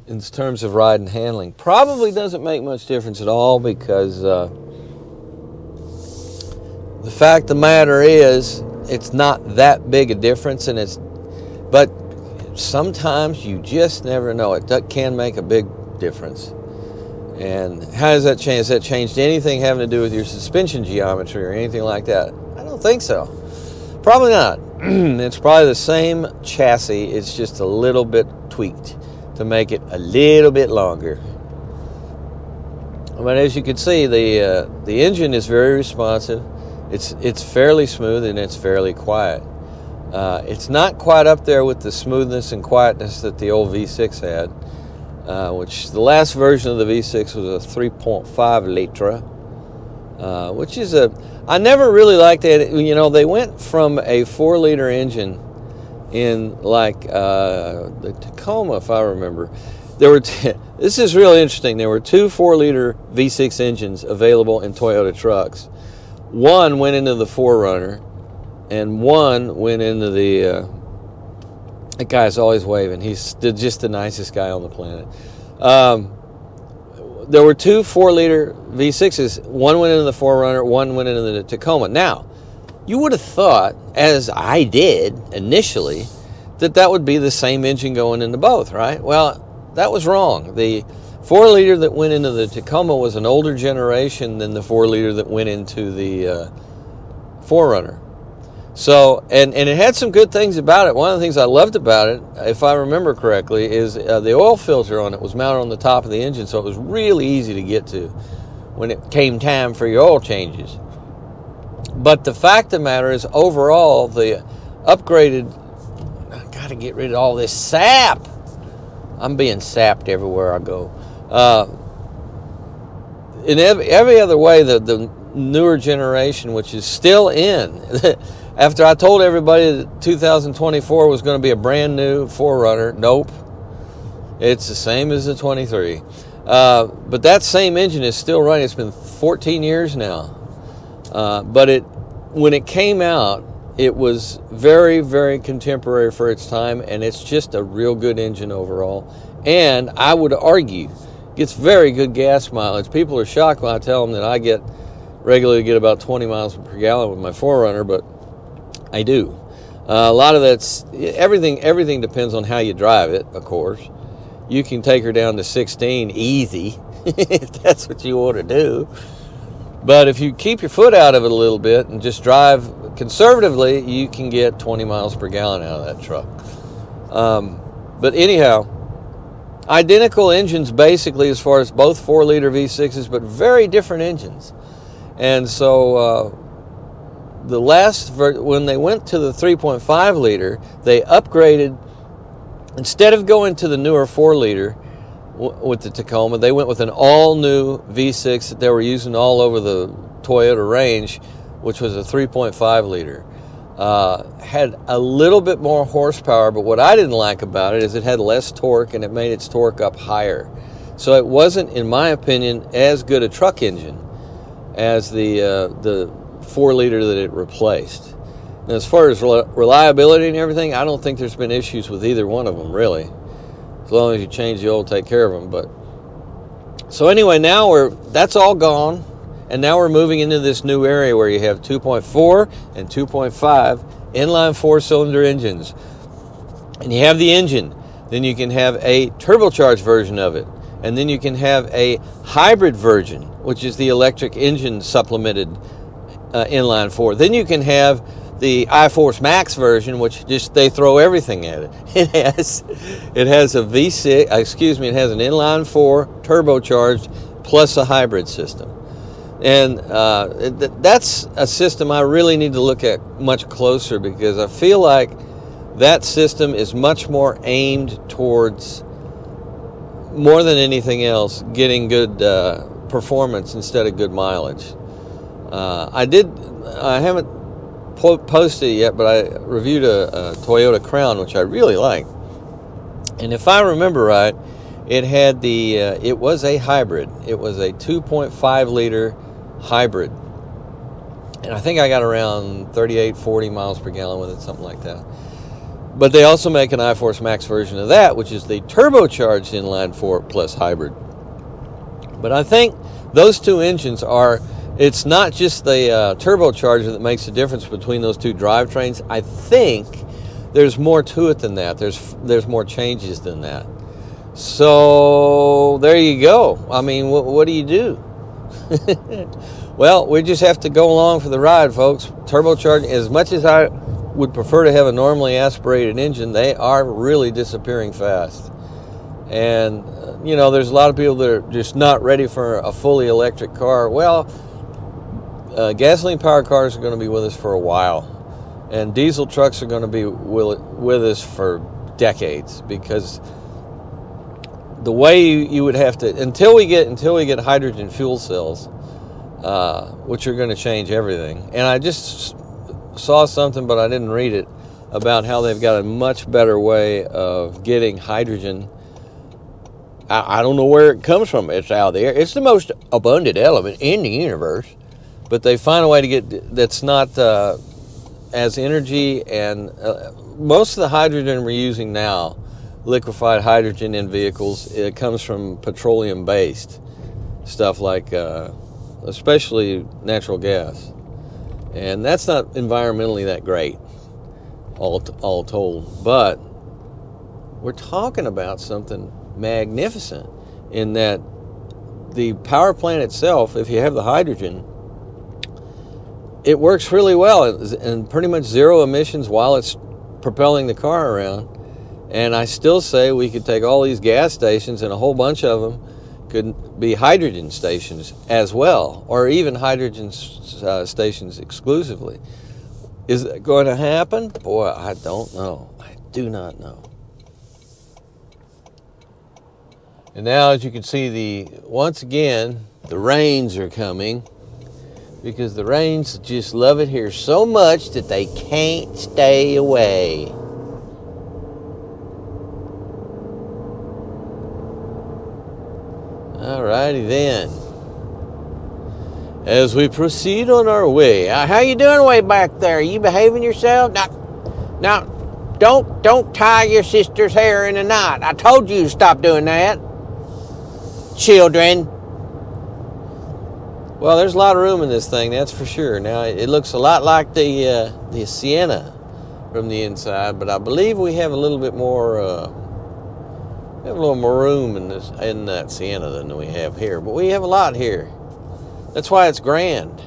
[SPEAKER 1] in terms of ride and handling? Probably doesn't make much difference at all because the fact of the matter is it's not that big a difference, but sometimes you just never know. That can make a big difference. And how does that change? Has that changed anything having to do with your suspension geometry or anything like that? I don't think so. Probably not. It's probably the same chassis. It's just a little bit tweaked to make it a little bit longer. But as you can see, the engine is very responsive. It's fairly smooth and it's fairly quiet. It's not quite up there with the smoothness and quietness that the old V6 had. Which the last version of the V6 was a 3.5 liter, which is I never really liked it. You know, they went from a 4-liter engine in like the Tacoma, if I remember. This is really interesting. There were 2 4-liter V6 engines available in Toyota trucks. One went into the 4Runner, and one went into the that guy's always waving. He's just the nicest guy on the planet. There were 2 4-liter V6s. One went into the 4Runner, one went into the Tacoma. Now, you would have thought, as I did initially, that would be the same engine going into both, right? Well, that was wrong. The 4-liter that went into the Tacoma was an older generation than the 4-liter that went into the 4Runner. So, and it had some good things about it. One of the things I loved about it, if I remember correctly, is the oil filter on it was mounted on the top of the engine, so it was really easy to get to when it came time for your oil changes. But the fact of the matter is, overall, the upgraded, I got to get rid of all this sap. I'm being sapped everywhere I go. In every other way, the newer generation, which is still in, after I told everybody that 2024 was going to be a brand new 4Runner, nope. It's the same as the 23. But that same engine is still running. It's been 14 years now. But when it came out, it was very, very contemporary for its time, and it's just a real good engine overall. And I would argue, gets very good gas mileage. People are shocked when I tell them that I regularly get about 20 miles per gallon with my 4Runner, but I do. A lot of that's, everything depends on how you drive it, of course. You can take her down to 16 easy, if that's what you want to do. But if you keep your foot out of it a little bit and just drive conservatively, you can get 20 miles per gallon out of that truck. But anyhow, identical engines basically as far as both 4-liter V6s, but very different engines. And so when they went to the 3.5 liter, they upgraded. Instead of going to the newer 4-liter with the Tacoma, they went with an all-new V6 that they were using all over the Toyota range, which was a 3.5 liter. Had a little bit more horsepower, but what I didn't like about it is it had less torque, and it made its torque up higher. So it wasn't, in my opinion, as good a truck engine as the 4-liter that it replaced. And as far as reliability and everything, I don't think there's been issues with either one of them, really. As long as you change the oil, take care of them. But so anyway, now that's all gone, and now we're moving into this new area where you have 2.4 and 2.5 inline 4-cylinder engines. And you have the engine. Then you can have a turbocharged version of it. And then you can have a hybrid version, which is the electric engine supplemented inline 4. Then you can have the iForce Max version, which just they throw everything at it. It has a V6, it has an inline 4 turbocharged plus a hybrid system. And that's a system I really need to look at much closer, because I feel like that system is much more aimed towards, more than anything else, getting good performance instead of good mileage. I haven't posted it yet, but I reviewed a Toyota Crown, which I really like. And if I remember right, it was a hybrid. It was a 2.5 liter hybrid. And I think I got around 38, 40 miles per gallon with it, something like that. But they also make an iForce Max version of that, which is the turbocharged inline 4 plus hybrid. But I think those two engines it's not just the turbocharger that makes the difference between those two drivetrains. I think there's more to it than that. There's more changes than that. So there you go. I mean, what do you do? Well, we just have to go along for the ride, folks. Turbocharging, as much as I would prefer to have a normally aspirated engine, they are really disappearing fast. And, there's a lot of people that are just not ready for a fully electric car. Well, gasoline-powered cars are going to be with us for a while. And diesel trucks are going to be with us for decades, because the way you would have to, until we get hydrogen fuel cells, which are going to change everything. And I just saw something, but I didn't read it, about how they've got a much better way of getting hydrogen. I don't know where it comes from. It's out there. It's the most abundant element in the universe, but they find a way to get that's not as energy, and most of the hydrogen we're using now, liquefied hydrogen in vehicles, it comes from petroleum-based stuff, like especially natural gas. And that's not environmentally that great, all told. But we're talking about something magnificent, in that the power plant itself, if you have the hydrogen, it works really well and pretty much zero emissions while it's propelling the car around. And I still say we could take all these gas stations, and a whole bunch of them could be hydrogen stations as well, or even hydrogen stations exclusively. Is that going to happen? Boy, I don't know. I do not know. And now, as you can see, once again, the rains are coming, because the rains just love it here so much that they can't stay away. Alrighty then. As we proceed on our way. How you doing way back there? Are you behaving yourself? Now, don't tie your sister's hair in a knot. I told you to stop doing that. Children. Well, there's a lot of room in this thing, that's for sure. Now, it looks a lot like the Sienna from the inside, but I believe we have a little bit more room in that Sienna than we have here. But we have a lot here. That's why it's grand.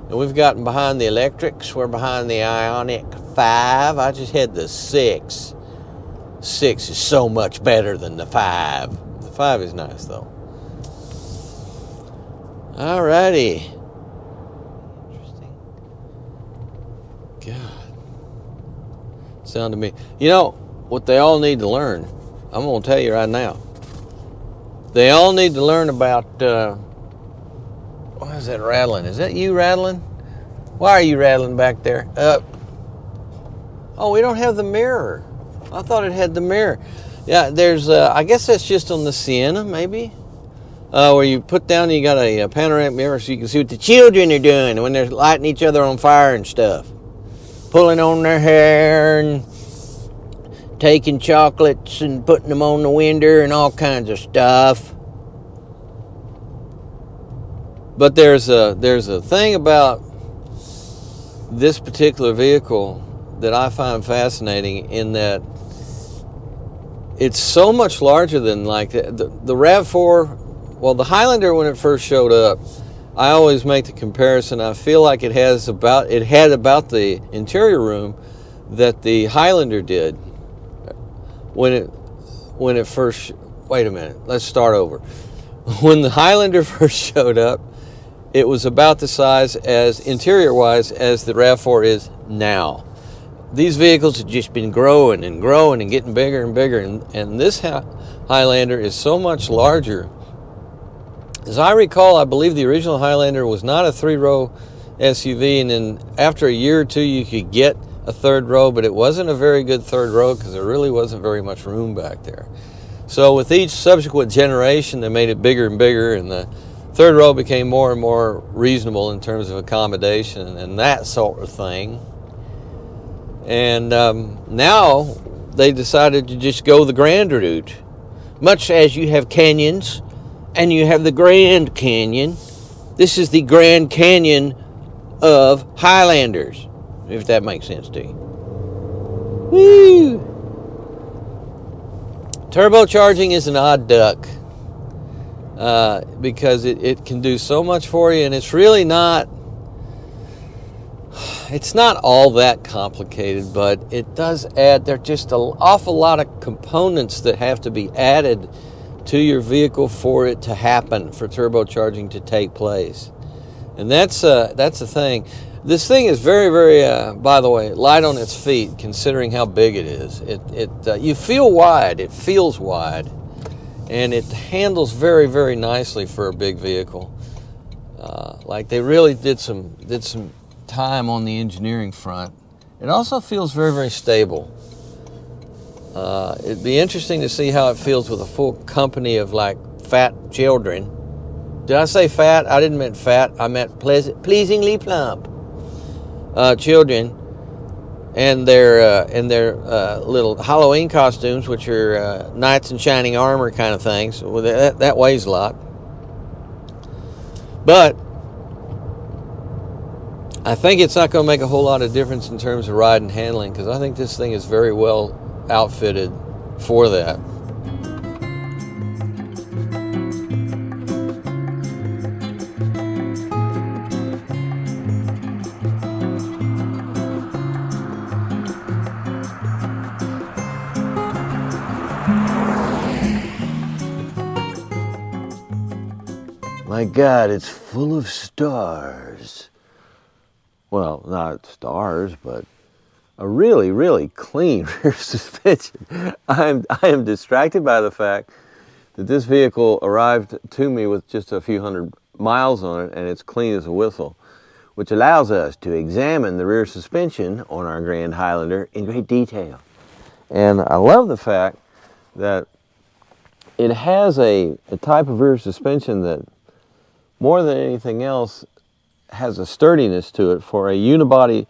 [SPEAKER 1] And we've gotten behind the electrics. We're behind the Ioniq 5. I just had the 6. 6 is so much better than the 5. The 5 is nice though. Alrighty. Interesting. God. Sound to me. You know what they all need to learn? I'm going to tell you right now. They all need to learn about, why is that rattling? Is that you rattling? Why are you rattling back there? Oh, we don't have the mirror. I thought it had the mirror. Yeah, there's, I guess that's just on the Sienna, maybe? Where you put down, you got a panoramic mirror so you can see what the children are doing when they're lighting each other on fire and stuff. Pulling on their hair and taking chocolates and putting them on the window and all kinds of stuff. But there's a thing about this particular vehicle that I find fascinating in that it's so much larger than like the RAV4. Well, the Highlander, when it first showed up, I always make the comparison. I feel like it had about the interior room that the Highlander did when it first. Wait a minute. Let's start over. When the Highlander first showed up, it was about the size, as interior-wise, as the RAV4 is now. These vehicles have just been growing and growing and getting bigger and bigger, and this Highlander is so much larger. As I recall, I believe the original Highlander was not a 3-row SUV, and then after a year or two you could get a 3rd row, but it wasn't a very good 3rd row because there really wasn't very much room back there. So with each subsequent generation, they made it bigger and bigger, and the 3rd row became more and more reasonable in terms of accommodation and that sort of thing. And now they decided to just go the grand route. Much as you have canyons and you have the Grand Canyon, this is the Grand Canyon of Highlanders, if that makes sense to you. Woo! Turbocharging is an odd duck because it can do so much for you, and it's really not. It's not all that complicated, but it does add. There are just an awful lot of components that have to be added to your vehicle for it to happen, for turbocharging to take place, and that's the thing. This thing is very, very, by the way, light on its feet, considering how big it is. You feel wide. It feels wide, and it handles very, very nicely for a big vehicle. Like they really did some time on the engineering front. It also feels very, very stable. It'd be interesting to see how it feels with a full company of like fat children. Did I say fat? I didn't mean fat. I meant pleasingly plump children, and their little Halloween costumes, which are knights in shining armor kind of things. Well, that weighs a lot, but I think it's not going to make a whole lot of difference in terms of ride and handling, because I think this thing is very well outfitted for that. My God, it's full of stars. Well, not stars, but a really, really clean rear suspension. I am distracted by the fact that this vehicle arrived to me with just a few hundred miles on it, and it's clean as a whistle, which allows us to examine the rear suspension on our Grand Highlander in great detail. And I love the fact that it has a type of rear suspension that, more than anything else, has a sturdiness to it for a unibody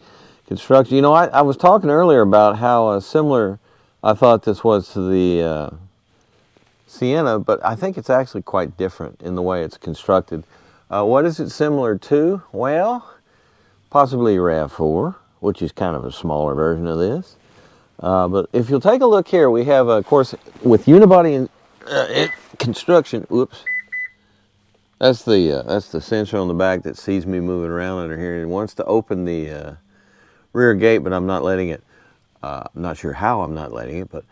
[SPEAKER 1] construction. You know, I was talking earlier about how similar I thought this was to the Sienna, but I think it's actually quite different in the way it's constructed. What is it similar to? Well, possibly RAV4, which is kind of a smaller version of this. But if you'll take a look here, we have, of course, with unibody construction, whoops, That's the sensor on the back that sees me moving around under here and wants to open the rear gate, but I'm not letting it. I'm not sure how I'm not letting it, but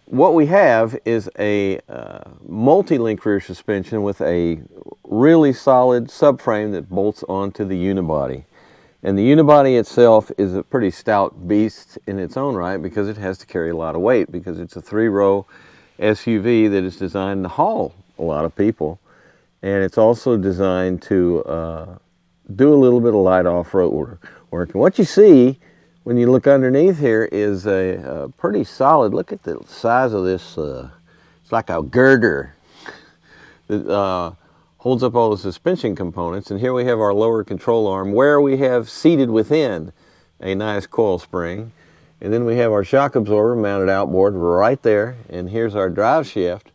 [SPEAKER 1] what we have is a multi-link rear suspension with a really solid subframe that bolts onto the unibody. And the unibody itself is a pretty stout beast in its own right because it has to carry a lot of weight because it's a 3-row SUV that is designed to haul a lot of people. And it's also designed to do a little bit of light off-road work. And what you see when you look underneath here is a pretty solid, look at the size of this, it's like a girder that holds up all the suspension components. And here we have our lower control arm where we have seated within a nice coil spring. And then we have our shock absorber mounted outboard right there. And here's our drive shaft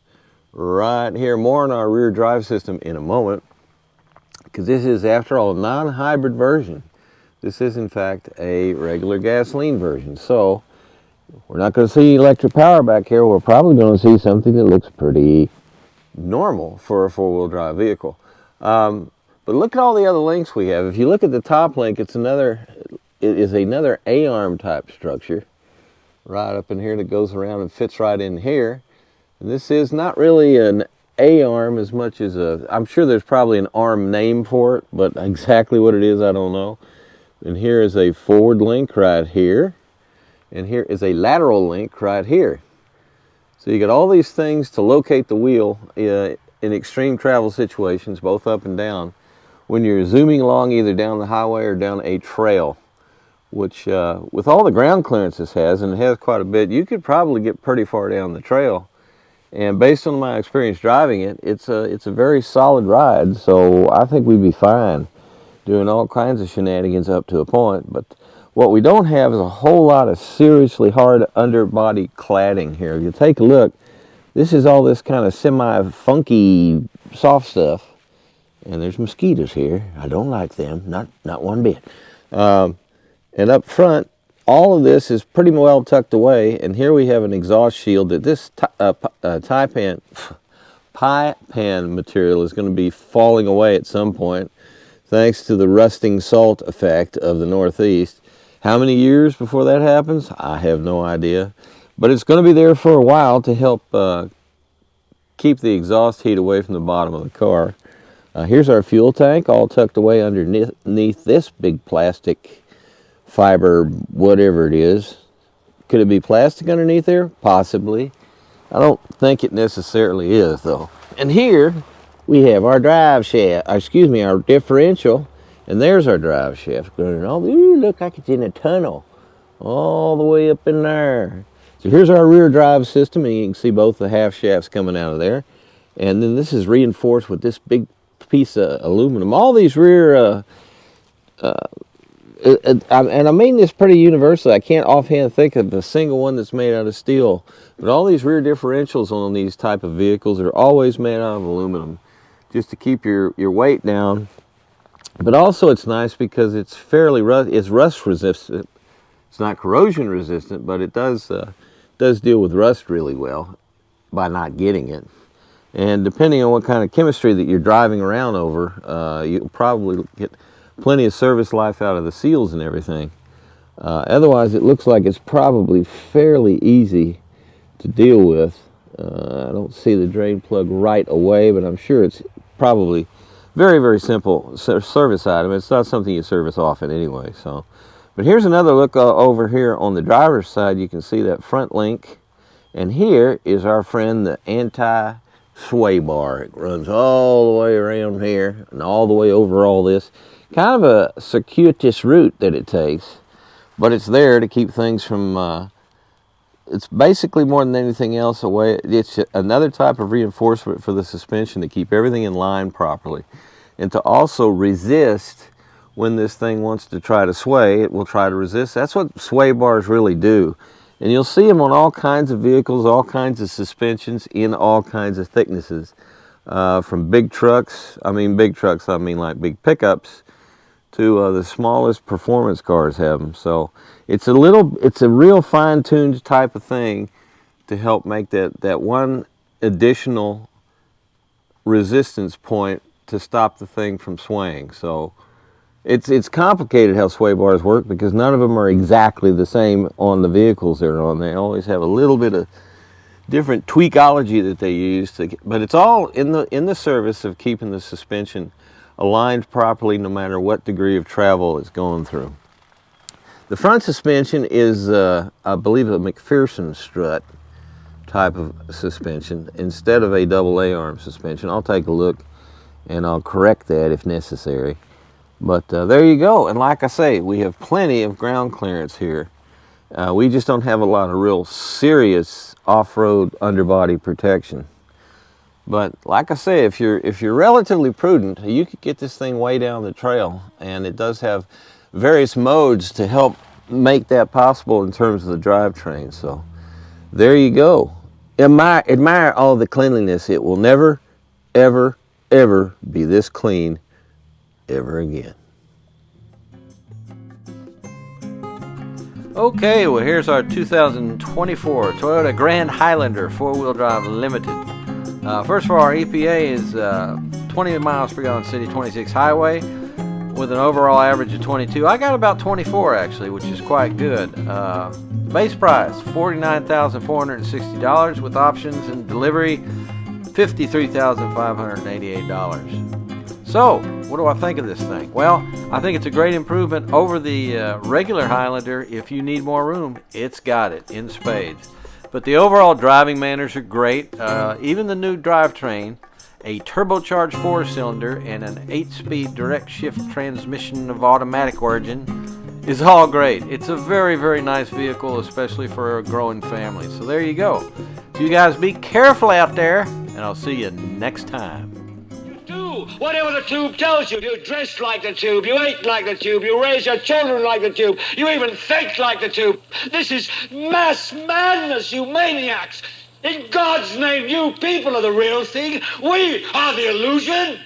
[SPEAKER 1] right here. More on our rear drive system in a moment, because this is, after all, a non-hybrid version. This is, in fact, a regular gasoline version. So we're not going to see electric power back here. We're probably going to see something that looks pretty normal for a four-wheel drive vehicle. But look at all the other links we have. If you look at the top link, it is another A-arm type structure right up in here that goes around and fits right in here. And this is not really an A-arm as much as I'm sure there's probably an arm name for it, but exactly what it is, I don't know. And here is a forward link right here. And here is a lateral link right here. So you got all these things to locate the wheel in extreme travel situations, both up and down, when you're zooming along either down the highway or down a trail, which with all the ground clearance this has, and it has quite a bit, you could probably get pretty far down the trail. And based on my experience driving it, it's a very solid ride, so I think we'd be fine doing all kinds of shenanigans up to a point. But what we don't have is a whole lot of seriously hard underbody cladding here. If you take a look, this is all this kind of semi-funky soft stuff. And there's mosquitoes here. I don't like them, not one bit. And up front, all of this is pretty well tucked away. And here we have an exhaust shield that this pie pan material is going to be falling away at some point, thanks to the rusting salt effect of the Northeast. How many years before that happens? I have no idea. But it's going to be there for a while to help keep the exhaust heat away from the bottom of the car. Here's our fuel tank, all tucked away underneath this big plastic fiber, whatever it is. Could it be plastic underneath there? Possibly. I don't think it necessarily is, though. And here we have our drive shaft, our differential. And there's our drive shaft going all. Ooh, look like it's in a tunnel, all the way up in there. So here's our rear drive system, and you can see both the half shafts coming out of there. And then this is reinforced with this big piece of aluminum. All these rear, and I mean this pretty universally. I can't offhand think of a single one that's made out of steel. But all these rear differentials on these type of vehicles are always made out of aluminum, just to keep your weight down. But also it's nice because it's fairly rust resistant. It's not corrosion resistant, but it does deal with rust really well by not getting it. And depending on what kind of chemistry that you're driving around over, you'll probably get plenty of service life out of the seals and everything. Otherwise, it looks like it's probably fairly easy to deal with. I don't see the drain plug right away, but I'm sure it's probably very, very simple service item. It's not something you service often anyway. So, but here's another look over here on the driver's side. You can see that front link. And here is our friend, the anti-sway bar. It runs all the way around here and all the way over all this. Kind of a circuitous route that it takes, but it's there to keep things from, it's basically more than anything else a way, it's another type of reinforcement for the suspension to keep everything in line properly. And to also resist when this thing wants to try to sway, it will try to resist. That's what sway bars really do. And you'll see them on all kinds of vehicles, all kinds of suspensions in all kinds of thicknesses. From big trucks, I mean like big pickups, to the smallest performance cars have them. So it's a real fine-tuned type of thing to help make that one additional resistance point to stop the thing from swaying. So it's complicated how sway bars work because none of them are exactly the same on the vehicles they're on. They always have a little bit of different tweakology that they use but it's all in the service of keeping the suspension aligned properly no matter what degree of travel it's going through. The front suspension is I believe a McPherson strut type of suspension instead of a double A-arm suspension. I'll take a look and I'll correct that if necessary. But there you go. And like I say, we have plenty of ground clearance here. We just don't have a lot of real serious off-road underbody protection. But like I say, if you're relatively prudent, you could get this thing way down the trail, and it does have various modes to help make that possible in terms of the drivetrain. So there you go. Admire all the cleanliness. It will never, ever, ever be this clean ever again. Okay, well here's our 2024 Toyota Grand Highlander 4-wheel drive limited. First of all, our EPA is 20 miles per gallon city, 26 highway, with an overall average of 22. I got about 24 actually, which is quite good. Base price $49,460 with options and delivery $53,588. So, what do I think of this thing? Well, I think it's a great improvement over the regular Highlander. If you need more room, it's got it in spades. But the overall driving manners are great. Even the new drivetrain, a turbocharged 4-cylinder and an 8-speed direct shift transmission of automatic origin, is all great. It's a very, very nice vehicle, especially for a growing family. So there you go. So you guys be careful out there, and I'll see you next time.
[SPEAKER 3] Do whatever the tube tells you. You dress like the tube, you eat like the tube, you raise your children like the tube, you even think like the tube. This is mass madness, you maniacs. In God's name, you people are the real thing. We are the illusion.